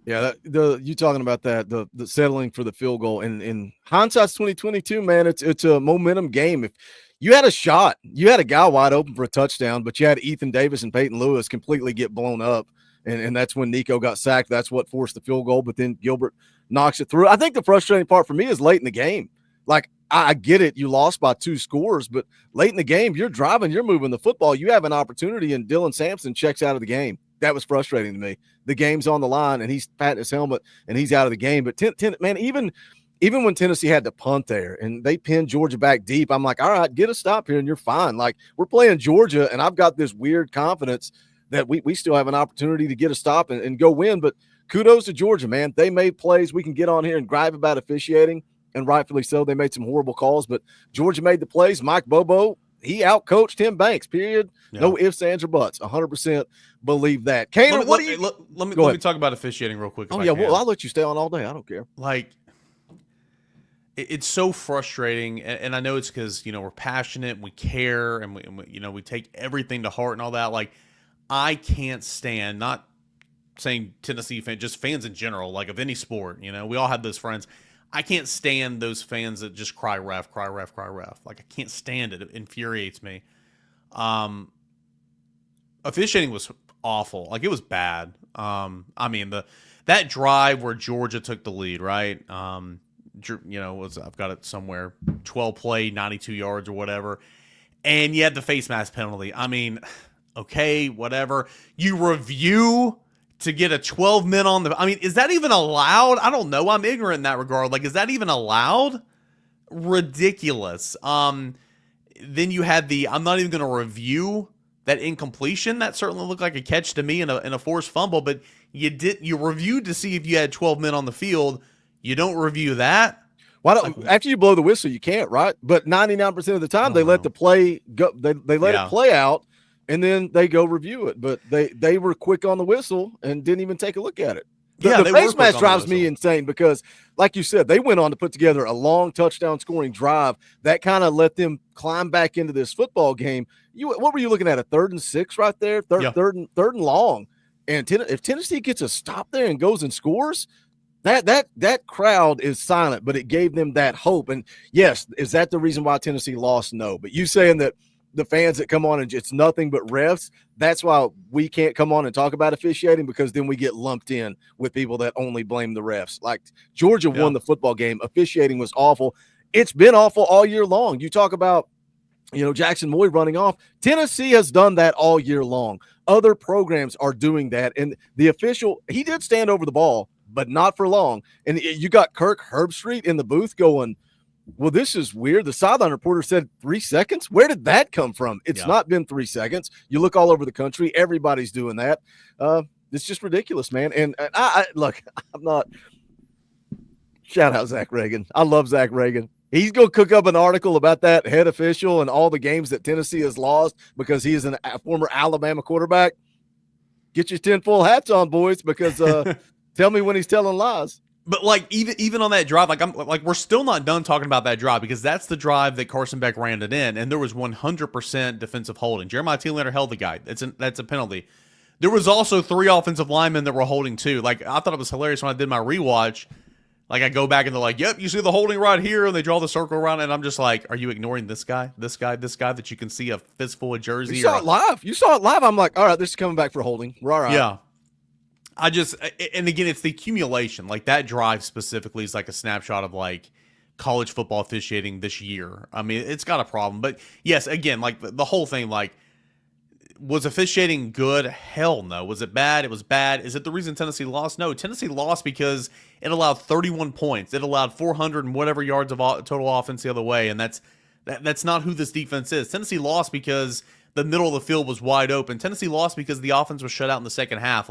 Yeah, you talking about that, the settling for the field goal, and in hindsight's 2022, man, it's a momentum game. If you had a shot, you had a guy wide open for a touchdown, but you had Ethan Davis and Peyton Lewis completely get blown up, and that's when Nico got sacked. That's what forced the field goal, but then Gilbert knocks it through. I think the frustrating part for me is late in the game. Like, I get it, you lost by 2 scores, but late in the game, you're driving, you're moving the football, you have an opportunity, and Dylan Sampson checks out of the game. That was frustrating to me. The game's on the line, and he's patting his helmet, and he's out of the game. But, man, even when Tennessee had to punt there, and they pinned Georgia back deep, I'm like, all right, get a stop here, and you're fine. Like, we're playing Georgia, and I've got this weird confidence that we still have an opportunity to get a stop and go win. But kudos to Georgia, man. They made plays. We can get on here and gripe about officiating, and rightfully so. They made some horrible calls, but Georgia made the plays. Mike Bobo, he outcoached Tim Banks, period. Yeah. No ifs, ands, or buts. 100% believe that. Cainer, let me talk about officiating real quick. Oh, yeah, well, I'll let you stay on all day. I don't care. Like, it's so frustrating, and I know it's because, we're passionate, and we care, and we take everything to heart and all that. Like, I can't stand, not saying Tennessee fans, just fans in general, like of any sport, we all have those friends. I can't stand those fans that just cry ref, cry ref, cry ref. Like, I can't stand it. It infuriates me. Officiating was awful. Like, it was bad. I mean, that drive where Georgia took the lead, right? I've got it somewhere, 12 play, 92 yards or whatever. And you had the face mask penalty. I mean, okay, whatever. You review to get a 12 men on the – I mean, is that even allowed? I don't know. I'm ignorant in that regard. Like, is that even allowed? ridiculous. Then you had I'm not even going to review that incompletion. That certainly looked like a catch to me in a forced fumble, but you reviewed to see if you had 12 men on the field. You don't review that. Why don't, after you blow the whistle, you can't, right? But 99% of the time, they let the play go. They let it play out, and then they go review it. But they were quick on the whistle and didn't even take a look at it. The face mask drives me insane because, like you said, they went on to put together a long touchdown scoring drive that kind of let them climb back into this football game. What were you looking at? A 3rd and 6 right there, third and long. And if Tennessee gets a stop there and goes and scores, that crowd is silent, but it gave them that hope. And yes, is that the reason why Tennessee lost? No. But you saying that the fans that come on and it's nothing but refs, that's why we can't come on and talk about officiating, because then we get lumped in with people that only blame the refs. Like Georgia won the football game. Officiating was awful. It's been awful all year long. You talk about, Jackson Moy running off. Tennessee has done that all year long. Other programs are doing that. And the official, he did stand over the ball, but not for long. And you got Kirk Herbstreit in the booth going, well, this is weird. The sideline reporter said 3 seconds. Where did that come from? It's not been 3 seconds. You look all over the country. Everybody's doing that. It's just ridiculous, man. And I look, I'm not – shout out Zach Reagan. I love Zach Reagan. He's going to cook up an article about that head official and all the games that Tennessee has lost because he is a former Alabama quarterback. Get your tinfoil hats on, boys, because tell me when he's telling lies. But even on that drive, we're still not done talking about that drive, because that's the drive that Carson Beck ran it in, and there was 100% defensive holding. Jeremiah Thielender held the guy. That's a penalty. There was also 3 offensive linemen that were holding too. I thought it was hilarious when I did my rewatch. I go back and they're like, "Yep, you see the holding right here," and they draw the circle around, and I'm just like, "Are you ignoring this guy that you can see a fistful of jersey?" You saw it live. I'm like, all right, this is coming back for holding. We're all right. Yeah. And again, it's the accumulation. That drive specifically is a snapshot of college football officiating this year. I mean, it's got a problem. But yes, again, the whole thing, was officiating good? Hell no. Was it bad? It was bad. Is it the reason Tennessee lost? No. Tennessee lost because it allowed 31 points. It allowed 400 and whatever yards of total offense the other way, and that's not who this defense is. Tennessee lost because the middle of the field was wide open. Tennessee lost because the offense was shut out in the second half.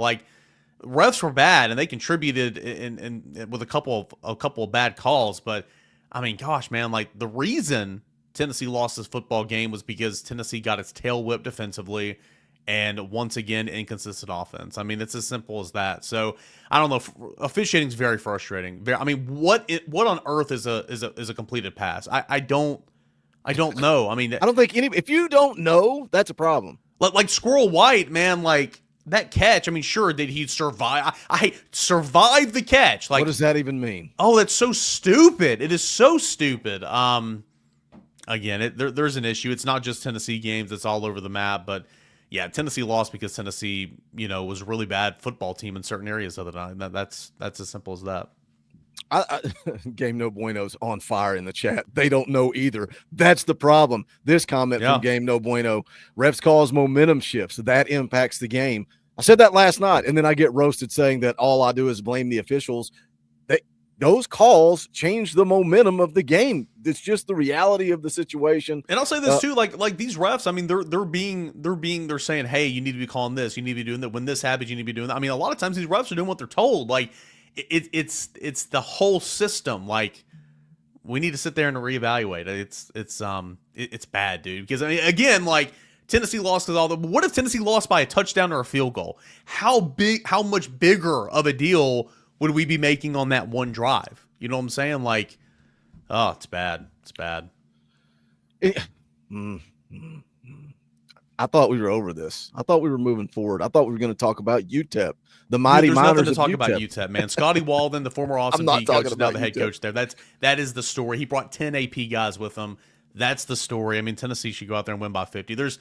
Refs were bad, and they contributed in with a couple of bad calls. But I mean, gosh, man, the reason Tennessee lost this football game was because Tennessee got its tail whipped defensively, and once again, inconsistent offense. I mean, it's as simple as that. So I don't know. Officiating is very frustrating. I mean, what on earth is a completed pass? I don't know. I mean, I don't think if you don't know, that's a problem. Squirrel White, man, that catch, I mean, sure, did he survive? I survive the catch. What does that even mean? Oh, that's so stupid. It is so stupid. Again, there's an issue. It's not just Tennessee games. It's all over the map. But, yeah, Tennessee lost because Tennessee, was a really bad football team in certain areas of the time. That's as simple as that. Game No Bueno's on fire in the chat. They don't know either. That's the problem. This comment from Game No Bueno: refs cause momentum shifts. That impacts the game. I said that last night, and then I get roasted saying that all I do is blame the officials. Those calls change the momentum of the game. It's just the reality of the situation. And I'll say this too, these refs, I mean, they're saying, hey, you need to be calling this, you need to be doing that. When this happens, you need to be doing that. I mean, a lot of times these refs are doing what they're told. It's the whole system. We need to sit there and reevaluate. It's bad, dude. Because I mean, again, Tennessee lost because what if Tennessee lost by a touchdown or a field goal? How much bigger of a deal would we be making on that one drive? You know what I'm saying? It's bad. It's bad. I thought we were over this. I thought we were moving forward. I thought we were going to talk about UTEP. The mighty Miners. There's nothing to talk UTEP. about UTEP, man. Scotty Walden, the former Austin Peay coach, now the head coach there. That is the story. He brought 10 AP guys with him. That's the story. I mean, Tennessee should go out there and win by 50. There's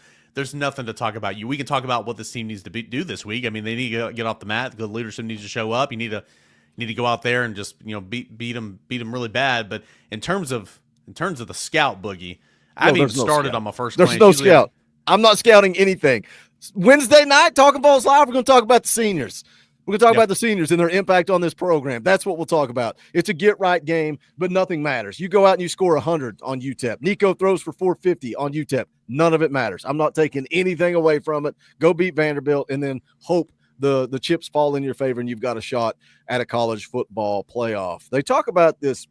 nothing to talk about. We can talk about what this team needs to do this week. I mean, they need to get off the mat. The leadership needs to show up. You need to go out there and just beat them really bad. But in terms of the scout, Boogie, I haven't even started on my first. There's no scout. I'm not scouting anything. Wednesday night, Talkin VAWLS Live, we're going to talk about the seniors. We're going to talk about the seniors and their impact on this program. That's what we'll talk about. It's a get-right game, but nothing matters. You go out and you score 100 on UTEP. Nico throws for 450 on UTEP. None of it matters. I'm not taking anything away from it. Go beat Vanderbilt and then hope the chips fall in your favor and you've got a shot at a college football playoff. They talk about this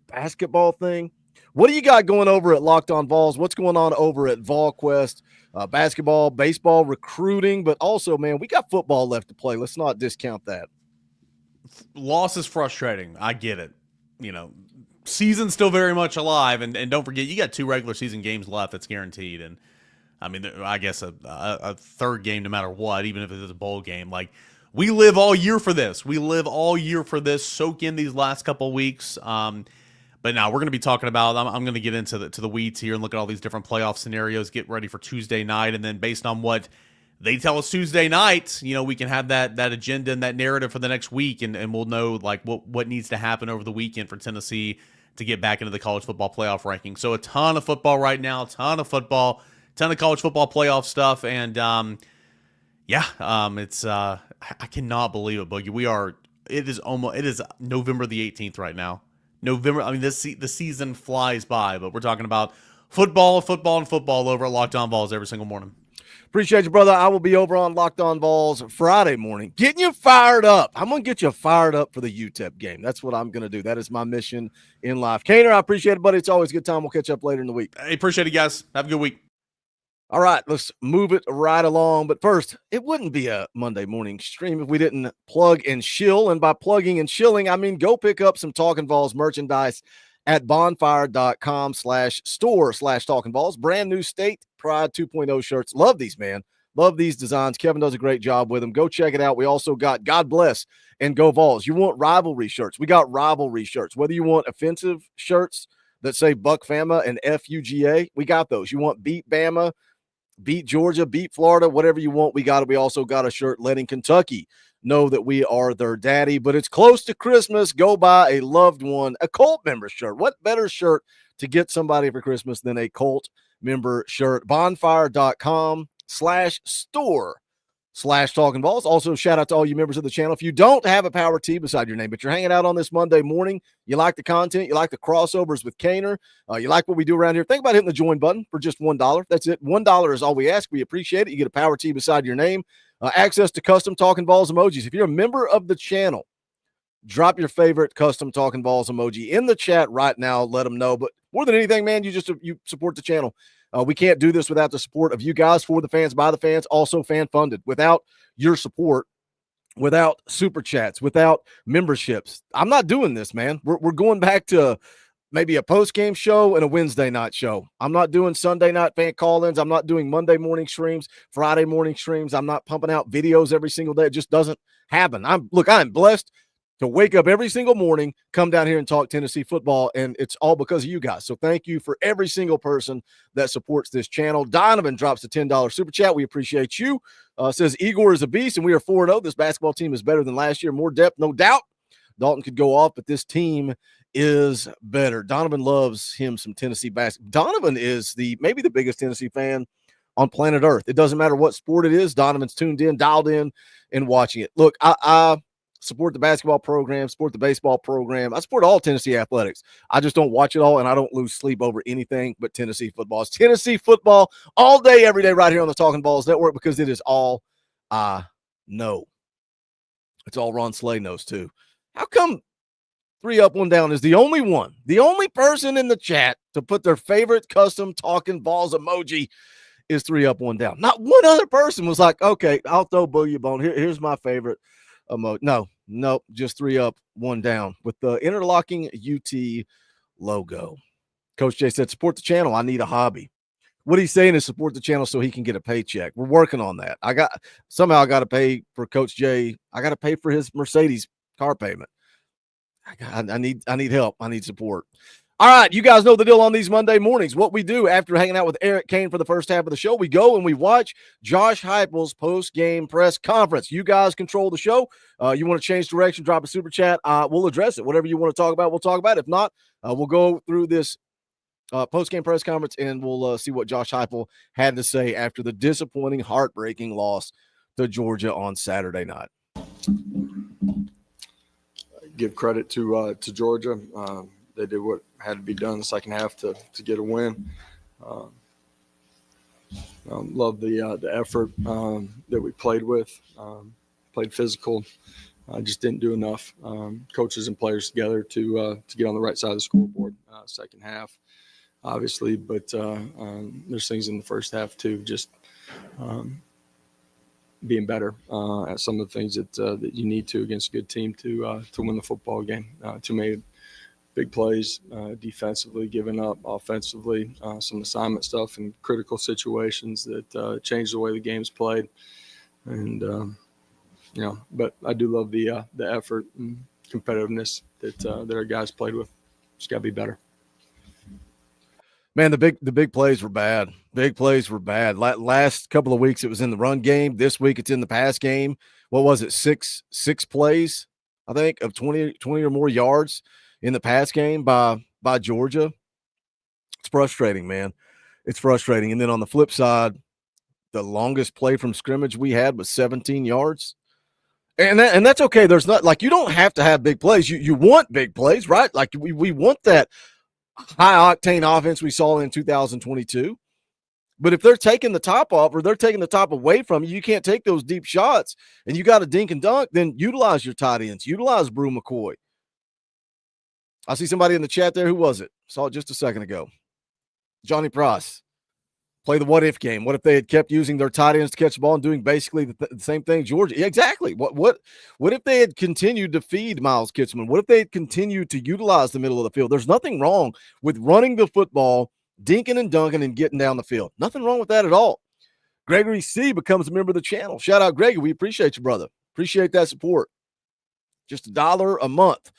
basketball thing. What do you got going over at Locked On Vols? What's going on over at VolQuest? Basketball, baseball, recruiting, but also, man, we got football left to play. Let's not discount that. Loss is frustrating. I get it. Season's still very much alive, and don't forget, you got 2 regular season games left that's guaranteed, and I mean, I guess a third game no matter what, even if it is a bowl game. Like, we live all year for this. We live all year for this. Soak in these last couple weeks. But now we're going to be talking about, I'm going to get into the weeds here and look at all these different playoff scenarios, get ready for Tuesday night. And then based on what they tell us Tuesday night, we can have that agenda and that narrative for the next week. And we'll know like what needs to happen over the weekend for Tennessee to get back into the college football playoff ranking. So a ton of football right now, ton of college football playoff stuff. And it's, I cannot believe it, Boogie. It is November the 18th right now. November. I mean, the season flies by, but we're talking about football over at Locked On Vols every single morning. Appreciate you, brother. I will be over on Locked On Vols Friday morning, getting you fired up. I'm going to get you fired up for the UTEP game. That's what I'm going to do. That is my mission in life. Kaner, I appreciate it, buddy. It's always a good time. We'll catch up later in the week. Hey, appreciate it, guys. Have a good week. All right, let's move it right along. But first, it wouldn't be a Monday morning stream if we didn't plug and shill. And by plugging and shilling, I mean go pick up some Talkin Vols merchandise at bonfire.com/store/Talkin Vols. Brand new State Pride 2.0 shirts. Love these, man. Love these designs. Kevin does a great job with them. Go check it out. We also got God Bless and Go Vols. You want rivalry shirts? We got rivalry shirts. Whether you want offensive shirts that say Buck Fama and FUGA, we got those. You want Beat Bama, beat Georgia, beat Florida, whatever you want, we got it. We also got a shirt letting Kentucky know that we are their daddy. But it's close to Christmas. Go buy a loved one, a Colt member shirt. What better shirt to get somebody for Christmas than a Colt member shirt? Bonfire.com/store/Talkin Vols. Also, shout out to all you members of the channel. If you don't have a Power T beside your name, but you're hanging out on this Monday morning, you like the content, you like the crossovers with Kaner, you like what we do around here, think about hitting the join button for just $1. That's it. $1 is all we ask. We appreciate it. You get a Power T beside your name, access to custom Talkin Vols emojis. If you're a member of the channel, drop your favorite custom Talkin Vols emoji in the chat right now. Let them know. But more than anything, man, you support the channel. We can't do this without the support of you guys, for the fans, by the fans, also fan-funded. Without your support, without super chats, without memberships, I'm not doing this, man. We're going back to maybe a post-game show and a Wednesday night show. I'm not doing Sunday night fan call-ins. I'm not doing Monday morning streams, Friday morning streams. I'm not pumping out videos every single day. It just doesn't happen. I'm blessed to wake up every single morning, come down here and talk Tennessee football, and it's all because of you guys. So thank you for every single person that supports this channel. Donovan drops a $10 super chat. We appreciate you. Says Igor is a beast, and we are 4-0. This basketball team is better than last year. More depth, no doubt. Dalton could go off, but this team is better. Donovan loves him some Tennessee basketball. Donovan is maybe the biggest Tennessee fan on planet Earth. It doesn't matter what sport it is. Donovan's tuned in, dialed in, and watching it. Look, I support the basketball program, support the baseball program. I support all Tennessee athletics. I just don't watch it all, and I don't lose sleep over anything but Tennessee football. It's Tennessee football all day, every day, right here on the Talkin Vols Network, because it is all I know. It's all Ron Slay knows, too. How come 3 Up, 1 Down is the only person in the chat to put their favorite custom Talkin Vols emoji is 3 Up, 1 Down? Not one other person was like, okay, I'll throw Boogie Bone. Here's my favorite emoji. No, just 3 Up, 1 Down with the interlocking UT logo. Coach Jay said, support the channel. I need a hobby. What he's saying is support the channel so he can get a paycheck. We're working on that. I got to pay for Coach Jay. I got to pay for his Mercedes car payment. I need help. I need support. All right, you guys know the deal on these Monday mornings. What we do after hanging out with Eric Cain for the first half of the show, we go and we watch Josh Heupel's post-game press conference. You guys control the show. You want to change direction, drop a super chat. We'll address it. Whatever you want to talk about, we'll talk about it. If not, we'll go through this post-game press conference and we'll see what Josh Heupel had to say after the disappointing, heartbreaking loss to Georgia on Saturday night. Give credit to Georgia. They did what had to be done in the second half to get a win. Love the effort that we played with. Played physical. Just didn't do enough. Coaches and players together to get on the right side of the scoreboard. Second half, obviously, but there's things in the first half too. Just being better at some of the things that you need to against a good team to win the football game. Too many big plays defensively, giving up offensively, some assignment stuff in critical situations that changed the way the game's played. And but I do love the effort and competitiveness that our guys played with. Just got to be better. Man, the big plays were bad. Big plays were bad. Last couple of weeks, it was in the run game. This week, it's in the pass game. What was it? Six plays, I think, of 20 or more yards in the pass game by Georgia. It's frustrating, man. It's frustrating. And then on the flip side, the longest play from scrimmage we had was 17 yards. And that's okay. There's not like you don't have to have big plays. You want big plays, right? Like we want that high octane offense we saw in 2022. But if they're taking the top off or they're taking the top away from you, you can't take those deep shots and you got to dink and dunk, then utilize your tight ends, utilize Brew McCoy. I see somebody in the chat there. Who was it? Saw it just a second ago. Johnny Price. Play the what if game. What if they had kept using their tight ends to catch the ball and doing basically the same thing Georgia? Yeah, exactly. What if they had continued to feed Miles Kitchman? What if they had continued to utilize the middle of the field? There's nothing wrong with running the football, dinking and dunking, and getting down the field. Nothing wrong with that at all. Gregory C. becomes a member of the channel. Shout out, Gregory. We appreciate you, brother. Appreciate that support. Just $1 a month.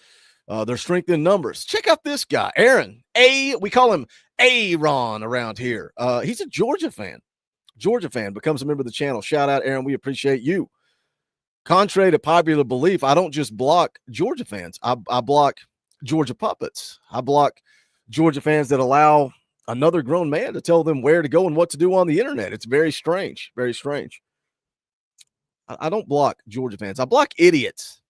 Their strength in numbers. Check out this guy, Aaron. We call him Aaron around here. He's a Georgia fan. Georgia fan becomes a member of the channel. Shout out, Aaron. We appreciate you. Contrary to popular belief, I don't just block Georgia fans. I block Georgia puppets. I block Georgia fans that allow another grown man to tell them where to go and what to do on the internet. It's very strange. Very strange. I don't block Georgia fans. I block idiots.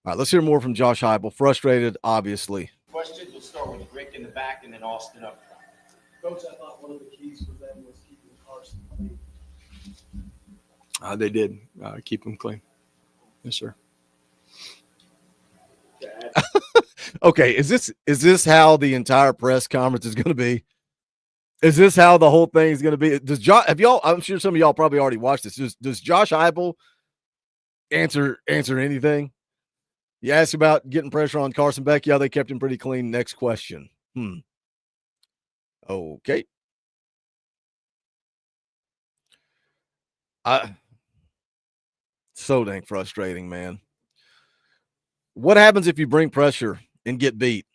All right, let's hear more from Josh Heupel. Frustrated, obviously. Question, we'll start with Rick in the back and then Austin up front. Coach, I thought one of the keys for them was keeping Carson clean. They did keep him clean. Yes, sir. Okay, is this how the entire press conference is going to be? Is this how the whole thing is going to be? I'm sure some of y'all probably already watched this. Does Josh Heupel answer anything? You asked about getting pressure on Carson Beck. Yeah, they kept him pretty clean. Next question. Okay. So dang frustrating, man. What happens if you bring pressure and get beat?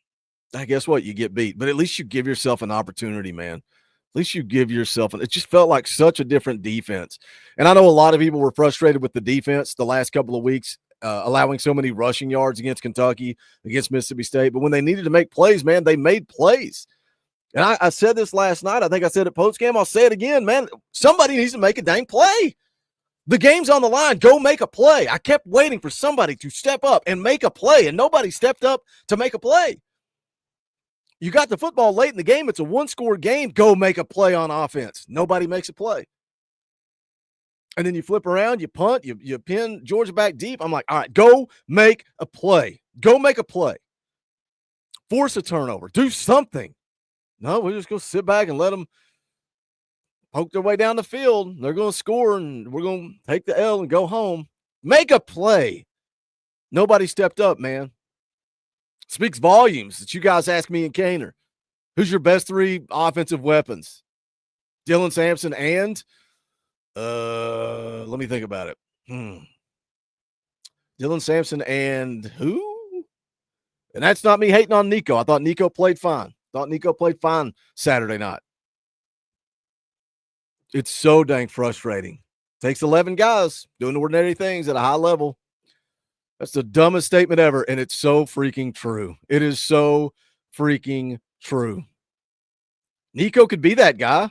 I guess what? You get beat. But at least you give yourself an opportunity, man. At least you give yourself it just felt like such a different defense. And I know a lot of people were frustrated with the defense the last couple of weeks. Allowing so many rushing yards against Kentucky, against Mississippi State. But when they needed to make plays, man, they made plays. And I said this last night. I think I said it post-game. I'll say it again, man. Somebody needs to make a dang play. The game's on the line. Go make a play. I kept waiting for somebody to step up and make a play, and nobody stepped up to make a play. You got the football late in the game. It's a one-score game. Go make a play on offense. Nobody makes a play. And then you flip around, you punt, you pin Georgia back deep. I'm like, all right, go make a play. Go make a play. Force a turnover. Do something. No, we're just going to sit back and let them poke their way down the field. They're going to score, and we're going to take the L and go home. Make a play. Nobody stepped up, man. Speaks volumes that you guys ask me and Kaner. Who's your best three offensive weapons? Dylan Sampson and let me think about it. Dylan Sampson and who? And that's not me hating on Nico. I thought Nico played fine. Saturday night. It's so dang frustrating. Takes 11 guys doing ordinary things at a high level. That's the dumbest statement ever, and it's so freaking true. It is so freaking true. Nico could be that guy.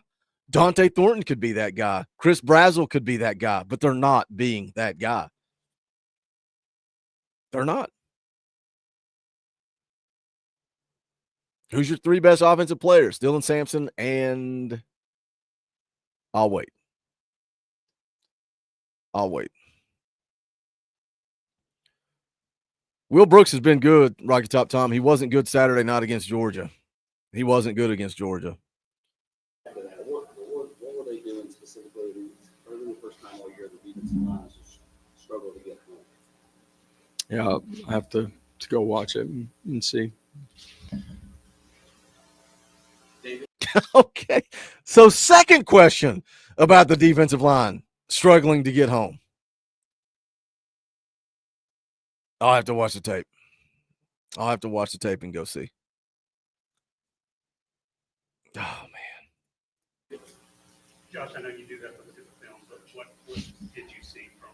Dante Thornton could be that guy. Chris Brazzell could be that guy, but they're not being that guy. They're not. Who's your three best offensive players? Dylan Sampson and I'll wait. Will Brooks has been good, Rocky Top Tom. He wasn't good Saturday night against Georgia. What were they doing specifically? Early the first time all year, the defensive line has just struggled to get home. Yeah, I have to go watch it and see. Okay. So second question about the defensive line struggling to get home. I'll have to watch the tape. And go see. Oh, man. Josh, I know you do that for the film, but what did you see from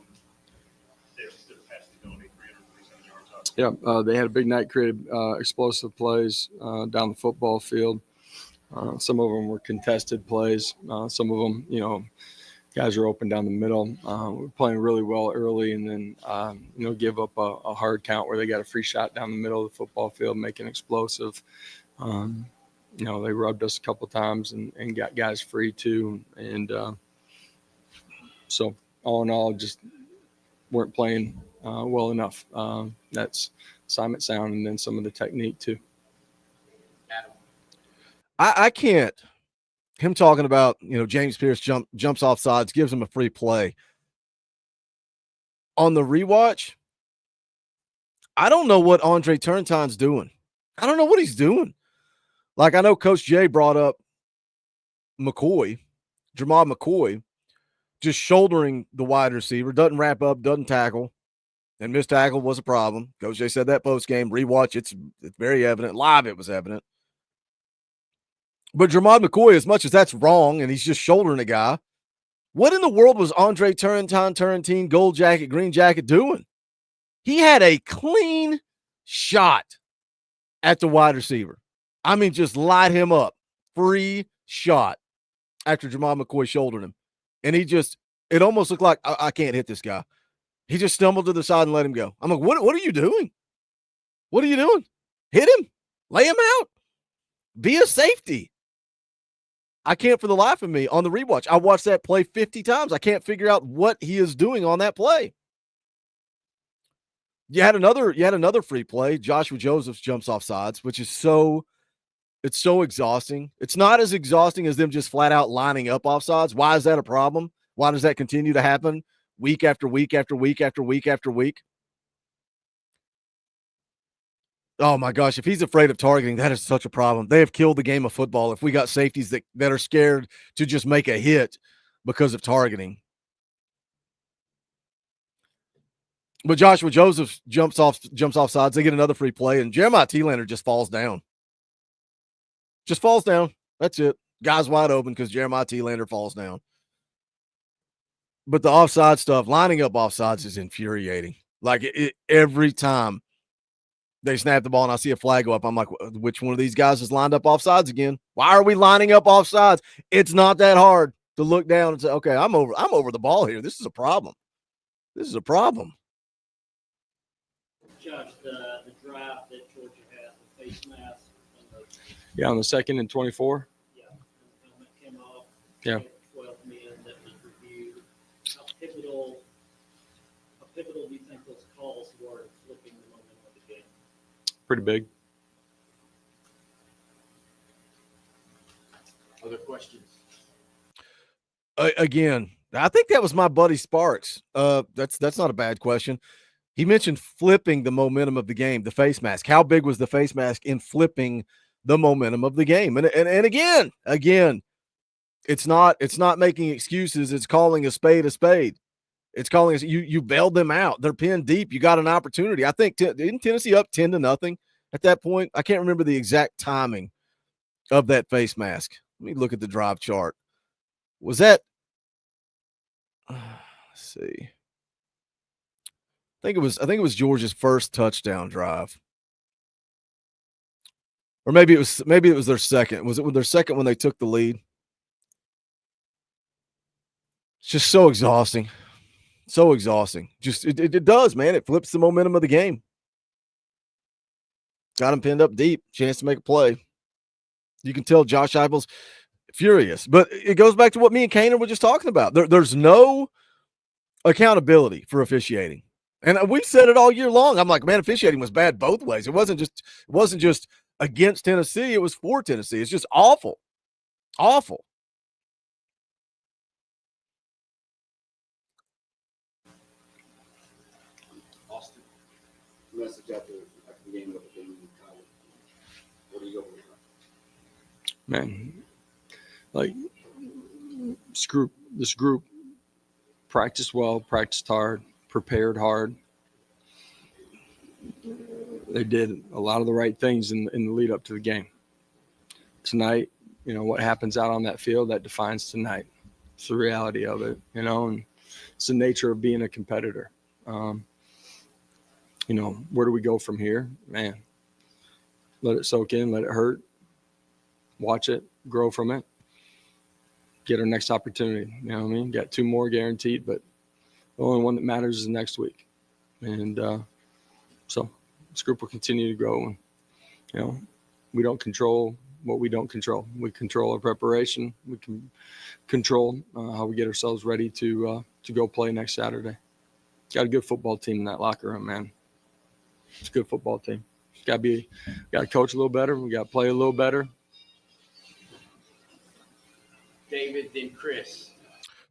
their passing ability, 327 yards up? Yeah, they had a big night, created explosive plays down the football field. Some of them were contested plays. Some of them, guys are open down the middle. We're playing really well early, and then give up a hard count where they got a free shot down the middle of the football field, making explosive. They rubbed us a couple times and got guys free too. And so all in all, just weren't playing well enough. That's assignment sound, and then some of the technique too. I can't. Him talking about, James Pierce jumps off sides, gives him a free play. On the rewatch, I don't know what Andre Turntine's doing. I don't know what he's doing. Like, I know Coach Jay brought up Jamad McCoy, just shouldering the wide receiver, doesn't wrap up, doesn't tackle, and missed tackle was a problem. Coach Jay said that post-game. Rewatch, it's very evident. Live, it was evident. But Jamad McCoy, as much as that's wrong, and he's just shouldering a guy, what in the world was Andre Turrentine, gold jacket, green jacket doing? He had a clean shot at the wide receiver. I mean, just light him up. Free shot after Jamad McCoy shouldered him. And it almost looked like, I can't hit this guy. He just stumbled to the side and let him go. I'm like, what are you doing? What are you doing? Hit him. Lay him out. Be a safety. I can't for the life of me on the rewatch. I watched that play 50 times. I can't figure out what he is doing on that play. You had another free play. Joshua Josephs jumps off sides, which is so exhausting. It's not as exhausting as them just flat out lining up off sides. Why is that a problem? Why does that continue to happen week after week after week after week after week? Oh, my gosh, if he's afraid of targeting, that is such a problem. They have killed the game of football if we got safeties that are scared to just make a hit because of targeting. But Joshua Joseph jumps off sides. They get another free play, and Jeremiah Thielander just falls down. Just falls down. That's it. Guy's wide open because Jeremiah Thielander falls down. But the offside stuff, lining up offsides is infuriating. Like, every time they snap the ball and I see a flag go up, I'm like, which one of these guys is lined up offsides again? Why are we lining up offsides? It's not that hard to look down and say, okay, I'm over the ball here. This is a problem. Josh, the drive that Georgia had, the face mask. Yeah, on the 2nd and 24. Yeah, the helmet came off. Yeah. 12 men that was reviewed. How pivotal do you think those calls were in flipping the momentum of the game? Pretty big. Other questions? Again, I think that was my buddy Sparks. That's not a bad question. He mentioned flipping the momentum of the game, the face mask. How big was the face mask in flipping the momentum of the game? And again, it's not making excuses. It's calling a spade a spade. It's calling us. You bailed them out. They're pinned deep. You got an opportunity. I think didn't Tennessee up 10-0 at that point? I can't remember the exact timing of that face mask. Let me look at the drive chart. Was that? Let's see. I think it was Georgia's first touchdown drive, or maybe it was their second. Was it their second when they took the lead? It's just so exhausting. So exhausting. Just it does, man. It flips the momentum of the game. Got him pinned up deep. Chance to make a play. You can tell Josh Heupel's furious. But it goes back to what me and Cain were just talking about. There's no accountability for officiating. And we've said it all year long. I'm like, man, officiating was bad both ways. It wasn't just against Tennessee. It was for Tennessee. It's just awful. Awful. Austin, message after the game with the college. What do you go with? Man, like this group practiced well, practiced hard, prepared hard. They did a lot of the right things in the lead up to the game. Tonight, what happens out on that field, that defines tonight. It's the reality of it, and it's the nature of being a competitor. Where do we go from here? Man, let it soak in, let it hurt, watch it, grow from it, get our next opportunity. You know what I mean? Got 2 more guaranteed, but the only one that matters is next week. And so this group will continue to grow. And, we don't control what we don't control. We control our preparation. We can control how we get ourselves ready to go play next Saturday. Got a good football team in that locker room, man. It's a good football team. Got to coach a little better. We got to play a little better. David, then Chris.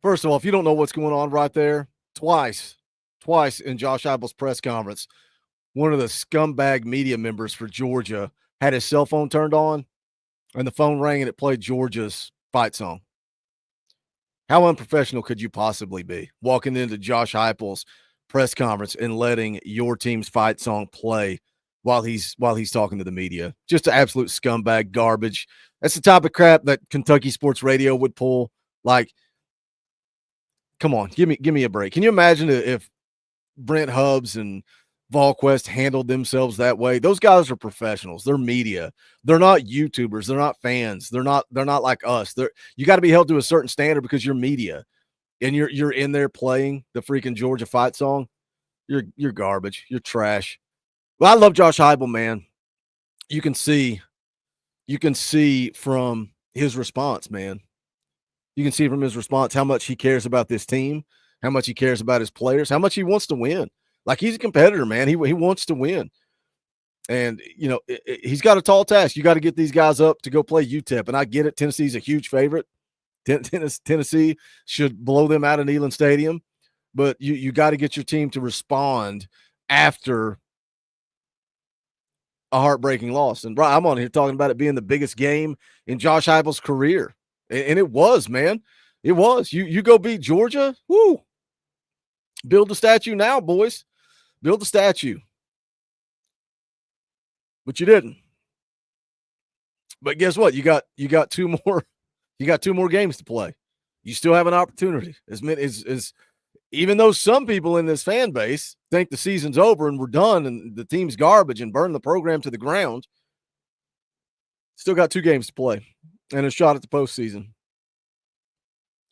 First of all, if you don't know what's going on right there, twice in Josh Heupel's press conference, one of the scumbag media members for Georgia had his cell phone turned on, and the phone rang and it played Georgia's fight song. How unprofessional could you possibly be walking into Josh Heupel's press conference and letting your team's fight song play while he's talking to the media? Just an absolute scumbag garbage. That's the type of crap that Kentucky Sports Radio would pull. Like, come on, give me a break. Can you imagine if Brent Hubbs and VolQuest handled themselves that way? Those guys are professionals. They're media. They're not YouTubers. They're not fans. They're not like us. You got to be held to a certain standard because you're media, and you're in there playing the freaking Georgia fight song. You're garbage. You're trash. Well, I love Josh Heupel, man. You can see from his response, man. You can see from his response how much he cares about this team, how much he cares about his players, how much he wants to win. Like, he's a competitor, man. He wants to win. And, he's got a tall task. You got to get these guys up to go play UTEP. And I get it. Tennessee's a huge favorite. Tennessee should blow them out of Neyland Stadium. But you got to get your team to respond after a heartbreaking loss. And, bro, I'm on here talking about it being the biggest game in Josh Heupel's career. And it was, man. It was. You go beat Georgia. Woo. Build the statue now, boys. Build the statue. But you didn't. But guess what? You got 2 more. You got 2 more games to play. You still have an opportunity. As even though some people in this fan base think the season's over and we're done and the team's garbage and burn the program to the ground, still got 2 games to play and a shot at the postseason.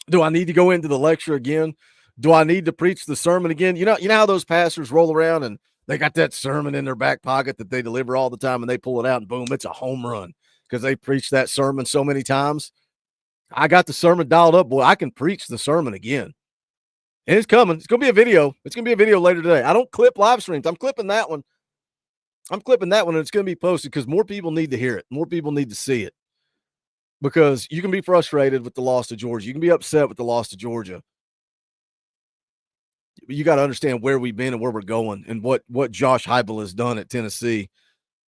Do I need to go into the lecture again? Do I need to preach the sermon again? You know how those pastors roll around and they got that sermon in their back pocket that they deliver all the time, and they pull it out and boom, it's a home run because they preached that sermon so many times. I got the sermon dialed up, boy. I can preach the sermon again. And it's coming. It's going to be a video. It's going to be a video later today. I don't clip live streams. I'm clipping that one. And it's going to be posted because more people need to hear it. More people need to see it. Because you can be frustrated with the loss to Georgia. You can be upset with the loss to Georgia. You got to understand where we've been and where we're going and what Josh Heupel has done at Tennessee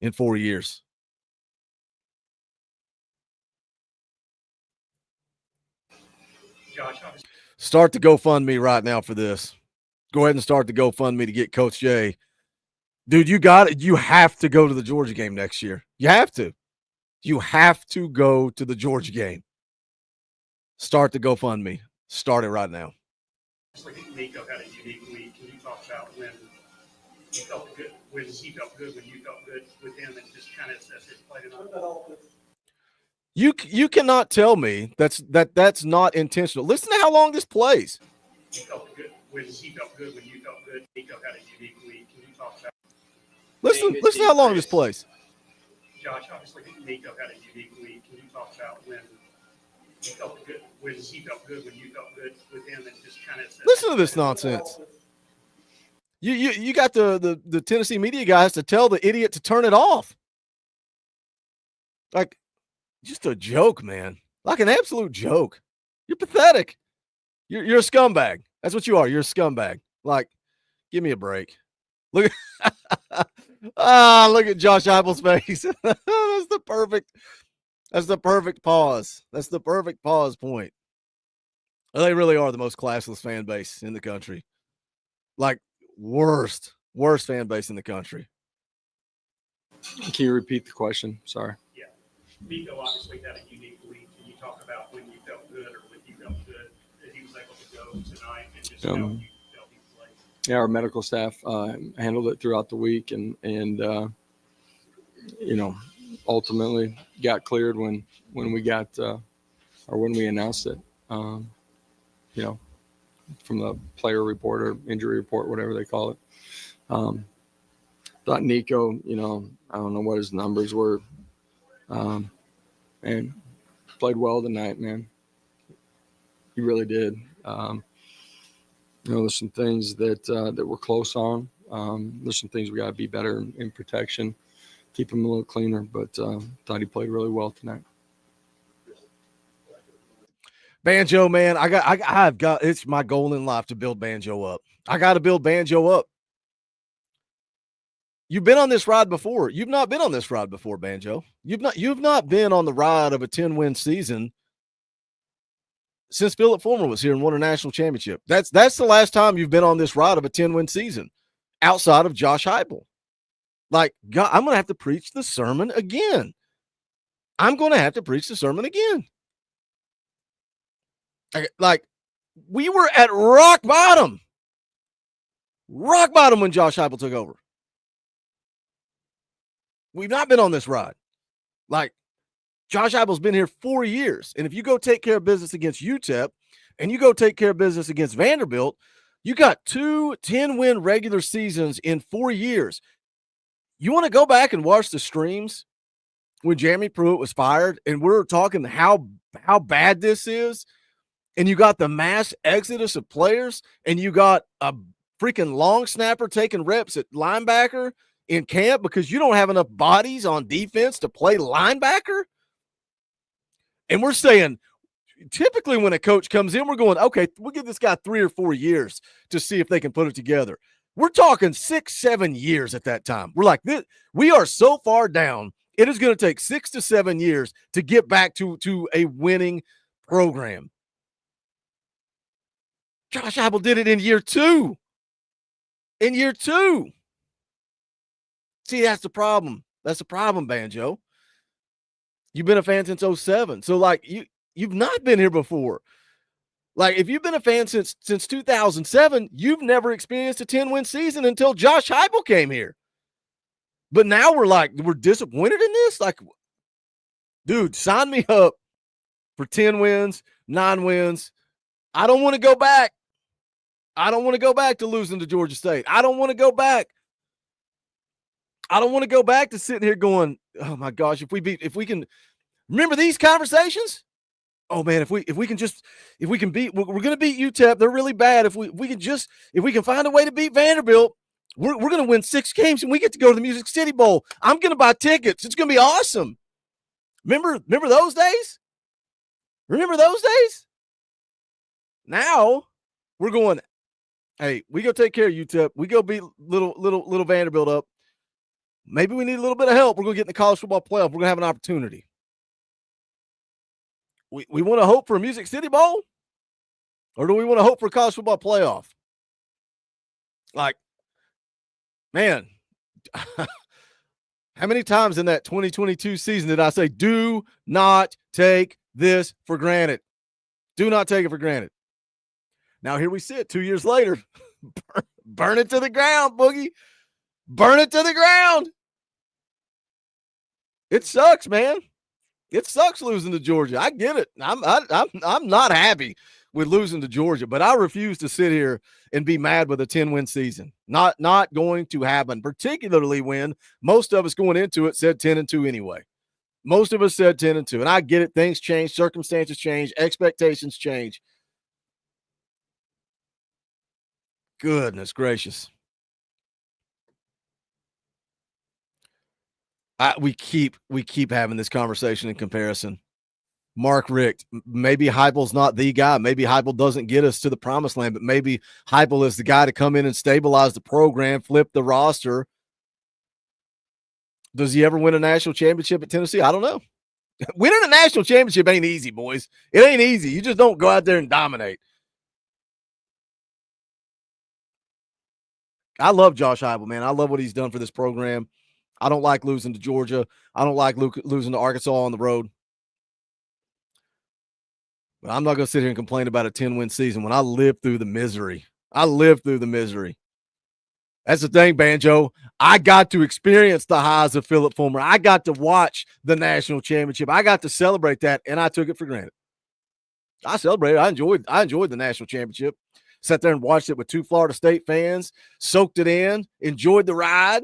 in 4 years. Josh, Start the GoFundMe right now for this. Go ahead and start the GoFundMe to get Coach Jay. Dude, you got it. You have to go to the Georgia game next year. You have to. You have to go to the Georgia game. Start the GoFundMe. Start it right now. Nico had a unique week. Can you talk about when he felt good, when you felt good with him, and just kind of assess his play tonight? You cannot tell me that's not intentional. Listen to how long this plays. He felt good when he felt good when you felt good. Nico had a unique week. Can you talk about? Listen to how long this plays. Josh, obviously Nico had a unique week. Can you talk about when he felt good when he felt good when you felt good with him and just kind of listen to this nonsense. You got the Tennessee media guys to tell the idiot to turn it off. Like, just a joke, man. Like an absolute joke. You're pathetic. You're a scumbag. That's what you are. You're a scumbag. Like, give me a break. Look at look at Josh Heupel's face. That's the perfect pause. That's the perfect pause point. They really are the most classless fan base in the country. Like, worst fan base in the country. Can you repeat the question? Sorry. Yeah. Nico obviously had a unique week. Can you talk about when you felt good or when you felt good that he was able to go tonight and just how you felt he played? Yeah, our medical staff handled it throughout the week and ultimately got cleared when we got or when we announced it. From the player report or injury report, whatever they call it. Thought Nico, I don't know what his numbers were, and played well tonight, man. He really did. There's some things that we're close on. There's some things we got to be better in protection, keep him a little cleaner, but thought he played really well tonight. Banjo, man, I've got it's my goal in life to build Banjo up. I got to build Banjo up. You've been on this ride before. You've not been on this ride before, Banjo. You've not been on the ride of a 10-win season since Philip Fulmer was here and won a national championship. That's the last time you've been on this ride of a 10-win season outside of Josh Heupel. Like, God, I'm going to have to preach the sermon again. Like, we were at rock bottom when Josh Heupel took over. We've not been on this ride. Like, Josh Heupel's been here 4 years. And if you go take care of business against UTEP and you go take care of business against Vanderbilt, you got 2 10-win regular seasons in 4 years. You want to go back and watch the streams when Jeremy Pruitt was fired and we're talking how bad this is, and you got the mass exodus of players, and you got a freaking long snapper taking reps at linebacker in camp because you don't have enough bodies on defense to play linebacker. And we're saying, typically when a coach comes in, we're going, okay, we'll give this guy 3 or 4 years to see if they can put it together. We're talking 6-7 years at that time. We're like, we are so far down. It is going to take 6 to 7 years to get back to a winning program. Josh Heupel did it in year 2. See, that's the problem. That's the problem, Banjo. You've been a fan since 2007. So, like, you've not been here before. Like, if you've been a fan since 2007, you've never experienced a 10-win season until Josh Heupel came here. But now we're disappointed in this? Like, dude, sign me up for 10 wins, 9 wins. I don't want to go back. I don't want to go back to losing to Georgia State. I don't want to go back. I don't want to go back to sitting here going, oh my gosh, if we can remember these conversations. Oh man, if we can beat, we're going to beat UTEP. They're really bad. If we can find a way to beat Vanderbilt, we're going to win 6 games and we get to go to the Music City Bowl. I'm going to buy tickets. It's going to be awesome. Remember those days? Now we're going, hey, we go take care of UTEP. We go beat little Vanderbilt up. Maybe we need a little bit of help. We're going to get in the college football playoff. We're going to have an opportunity. We want to hope for a Music City Bowl, or do we want to hope for a college football playoff? Like, man, how many times in that 2022 season did I say, do not take this for granted? Do not take it for granted. Now here we sit 2 years later. Burn it to the ground, Boogie. Burn it to the ground. It sucks, man. It sucks losing to Georgia. I get it. I'm not happy with losing to Georgia, but I refuse to sit here and be mad with a 10-win season. Not going to happen, particularly when most of us going into it said 10-2 anyway. Most of us said 10-2, and I get it. Things change, circumstances change, expectations change. Goodness gracious. We keep having this conversation and comparison. Mark Richt, maybe Heupel's not the guy. Maybe Heupel doesn't get us to the promised land, but maybe Heupel is the guy to come in and stabilize the program, flip the roster. Does he ever win a national championship at Tennessee? I don't know. Winning a national championship ain't easy, boys. It ain't easy. You just don't go out there and dominate. I love Josh Heupel, man. I love what he's done for this program. I don't like losing to Georgia. I don't like losing to Arkansas on the road. But I'm not going to sit here and complain about a 10-win season when I lived through the misery. That's the thing, Banjo. I got to experience the highs of Philip Fulmer. I got to watch the national championship. I got to celebrate that, and I took it for granted. I celebrated. I enjoyed the national championship. Sat there and watched it with 2 Florida State fans, soaked it in, enjoyed the ride.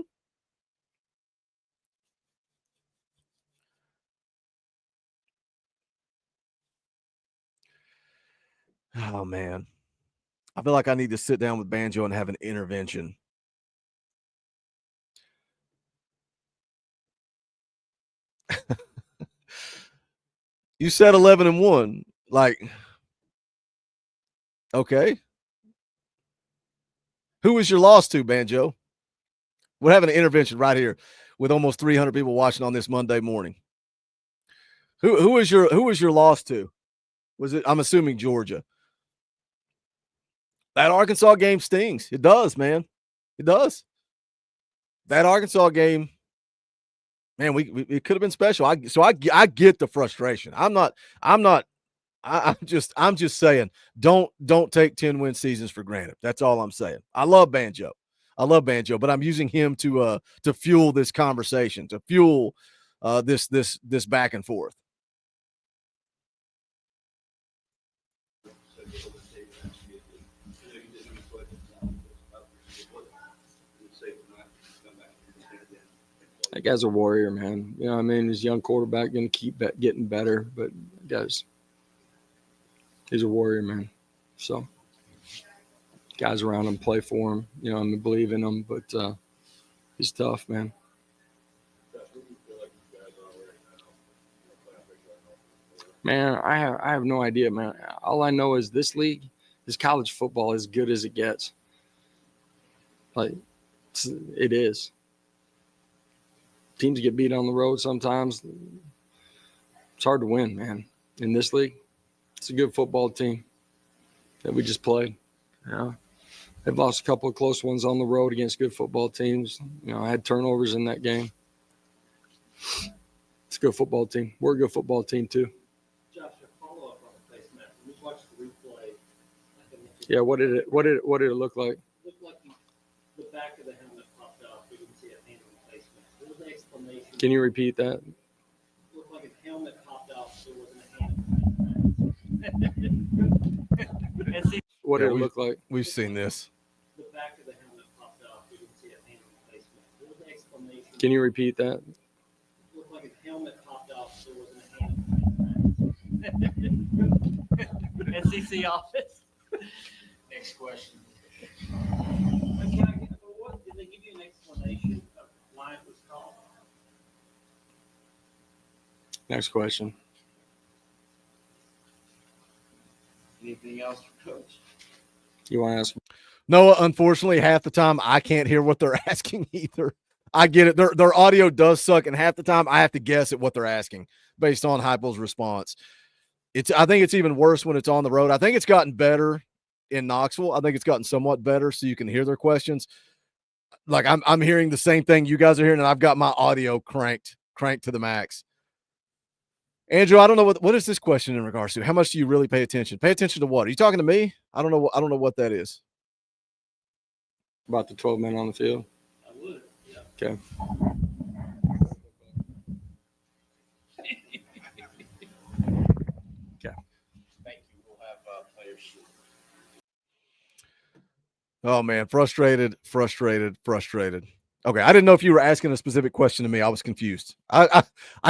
Oh, man. I feel like I need to sit down with Banjo and have an intervention. You said 11-1. Like, okay. Who was your loss to, Banjo? We're having an intervention right here with almost 300 people watching on this Monday morning. Who was your loss to? Was it? I'm assuming Georgia. That Arkansas game stings. It does, man. It does. That Arkansas game, man, it could have been special. I get the frustration. I'm just saying, don't take 10-win seasons for granted. That's all I'm saying. I love Banjo, but I'm using him to fuel this conversation, to fuel this back and forth. That guy's a warrior, man. You know what I mean? He's a young quarterback, going to keep getting better, but he's a warrior, man. So guys around him play for him. You know, I believe in him, but he's tough, man. Man, I have no idea, man. All I know is this league, this college football, as good as it gets. Like, it is. Teams get beat on the road sometimes. It's hard to win, man. In this league, it's a good football team that we just played. Yeah, they've lost a couple of close ones on the road against good football teams. You know, I had turnovers in that game. It's a good football team. We're a good football team too. Josh, a follow-up on the face mask. When you watched the replay, Yeah, what did it look like? It looked like the back of the helmet popped off. You didn't see a hand on the face mask. What was the explanation? Can you repeat that? It looked like a helmet popped off. There wasn't a hand on the face mask. What did it look like? We've seen this. The back of the helmet popped off. You didn't see a hand on the face mask. What was the explanation? Can you repeat that? It looked like a helmet popped off. There wasn't a hand on the face mask. SEC office. Next question. What did they give you an explanation of why it was called? Next question. Anything else for Coach? You want to ask? No, unfortunately, half the time I can't hear what they're asking either. I get it. Their audio does suck, and half the time I have to guess at what they're asking based on Heupel's response. I think it's even worse when it's on the road. I think it's gotten better in Knoxville. I think it's gotten somewhat better so you can hear their questions. Like I'm hearing the same thing you guys are hearing, and I've got my audio cranked to the max. Andrew, I don't know what is this question in regards to? How much do you really pay attention? Pay attention to what? Are you talking to me? I don't know what that is. About the 12 men on the field? I would, yeah. Okay. Oh, man. Frustrated. Okay, I didn't know if you were asking a specific question to me. I was confused. I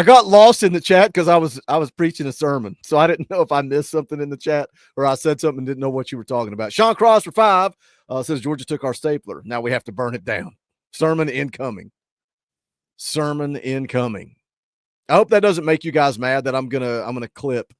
got lost in the chat because I was preaching a sermon, so I didn't know if I missed something in the chat or I said something and didn't know what you were talking about. Sean Cross for 5 says Georgia took our stapler. Now we have to burn it down. Sermon incoming. I hope that doesn't make you guys mad that I'm gonna clip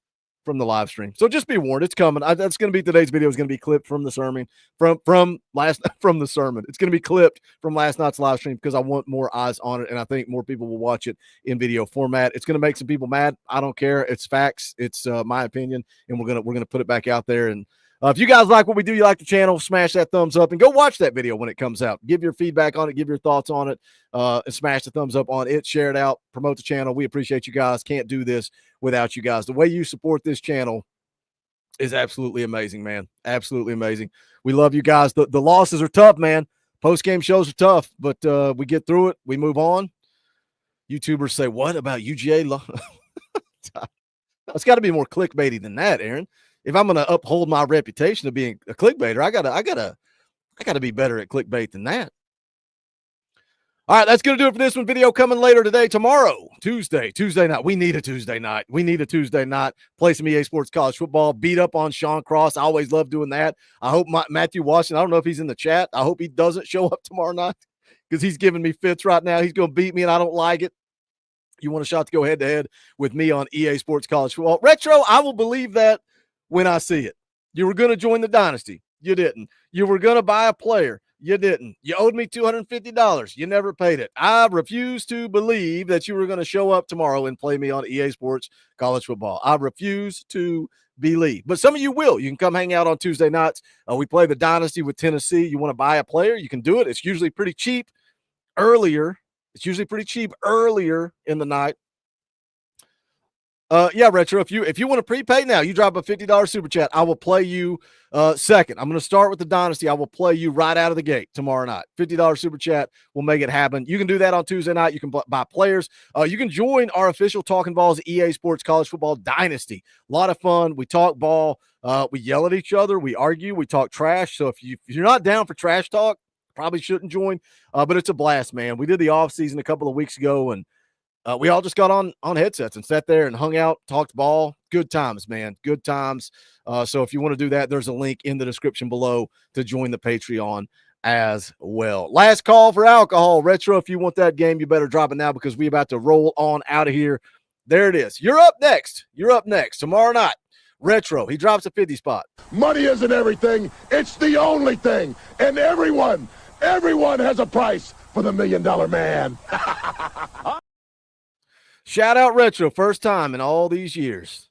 from the live stream. So just be warned, it's coming. That's going to be today's video. Is going to be clipped from the sermon from the sermon. It's going to be clipped from last night's live stream because I want more eyes on it, and I think more people will watch it in video format. It's going to make some people mad. I don't care. It's facts. It's my opinion, and we're gonna put it back out there. And if you guys like what we do, you like the channel, smash that thumbs up and go watch that video when it comes out. Give your feedback on it, give your thoughts on it, and smash the thumbs up on it. Share it out, promote the channel. We appreciate you guys. Can't do this without you guys. The way you support this channel is absolutely amazing, man. Absolutely amazing. We love you guys. The losses are tough, man. Post-game shows are tough, but we get through it. We move on. YouTubers say, what about UGA? It's got to be more clickbaity than that, Aaron. If I'm going to uphold my reputation of being a clickbaiter, I gotta be better at clickbait than that. All right, that's going to do it for this one. Video coming later today, tomorrow, Tuesday night. We need a Tuesday night. Play some EA Sports College Football. Beat up on Sean Cross. I always love doing that. I hope Matthew Washington, I don't know if he's in the chat. I hope he doesn't show up tomorrow night because he's giving me fits right now. He's going to beat me, and I don't like it. You want a shot to go head-to-head with me on EA Sports College Football. Retro, I will believe that when I see it. You were going to join the dynasty. You didn't. You were going to buy a player. You didn't. You owed me $250. You never paid it. I refuse to believe that you were going to show up tomorrow and play me on EA Sports College Football. I refuse to believe. But some of you will. You can come hang out on Tuesday nights. We play the dynasty with Tennessee. You want to buy a player? You can do it. It's usually pretty cheap earlier. In the night. Yeah, Retro, if you want to prepay now, you drop a $50 super chat. I will play you second. I'm going to start with the dynasty. I will play you right out of the gate tomorrow night. $50 super chat will make it happen. You can do that on Tuesday night. You can buy players. You can join our official Talkin VAWLS EA Sports College Football Dynasty. A lot of fun. We talk ball. We yell at each other. We argue. We talk trash. So if you're not down for trash talk, probably shouldn't join. But it's a blast, man. We did the off season a couple of weeks ago, and we all just got on headsets and sat there and hung out, talked ball. Good times, man. Good times. So if you want to do that, there's a link in the description below to join the Patreon as well. Last call for alcohol. Retro, if you want that game, you better drop it now because we're about to roll on out of here. There it is. You're up next. Tomorrow night. Retro, he drops a 50 spot. Money isn't everything. It's the only thing. And everyone has a price for the $1 Million Man. Shout out Retro. First time in all these years.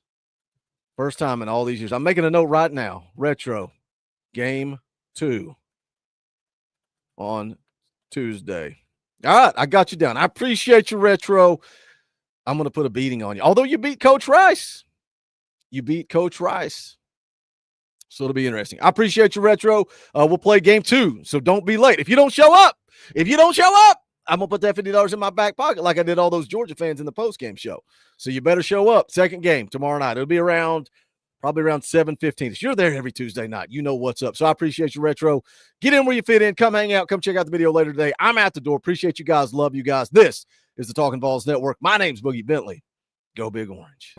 I'm making a note right now. Retro, game 2 on Tuesday. All right, I got you down. I appreciate you, Retro. I'm going to put a beating on you. Although you beat Coach Rice. So it'll be interesting. I appreciate you, Retro. We'll play game 2, so don't be late. If you don't show up, I'm going to put that $50 in my back pocket like I did all those Georgia fans in the postgame show. So you better show up. Second game tomorrow night. It'll be probably around 7:15. If you're there every Tuesday night, you know what's up. So I appreciate you, Retro. Get in where you fit in. Come hang out. Come check out the video later today. I'm out the door. Appreciate you guys. Love you guys. This is the Talkin VAWLS Network. My name's Boogie Bentley. Go Big Orange.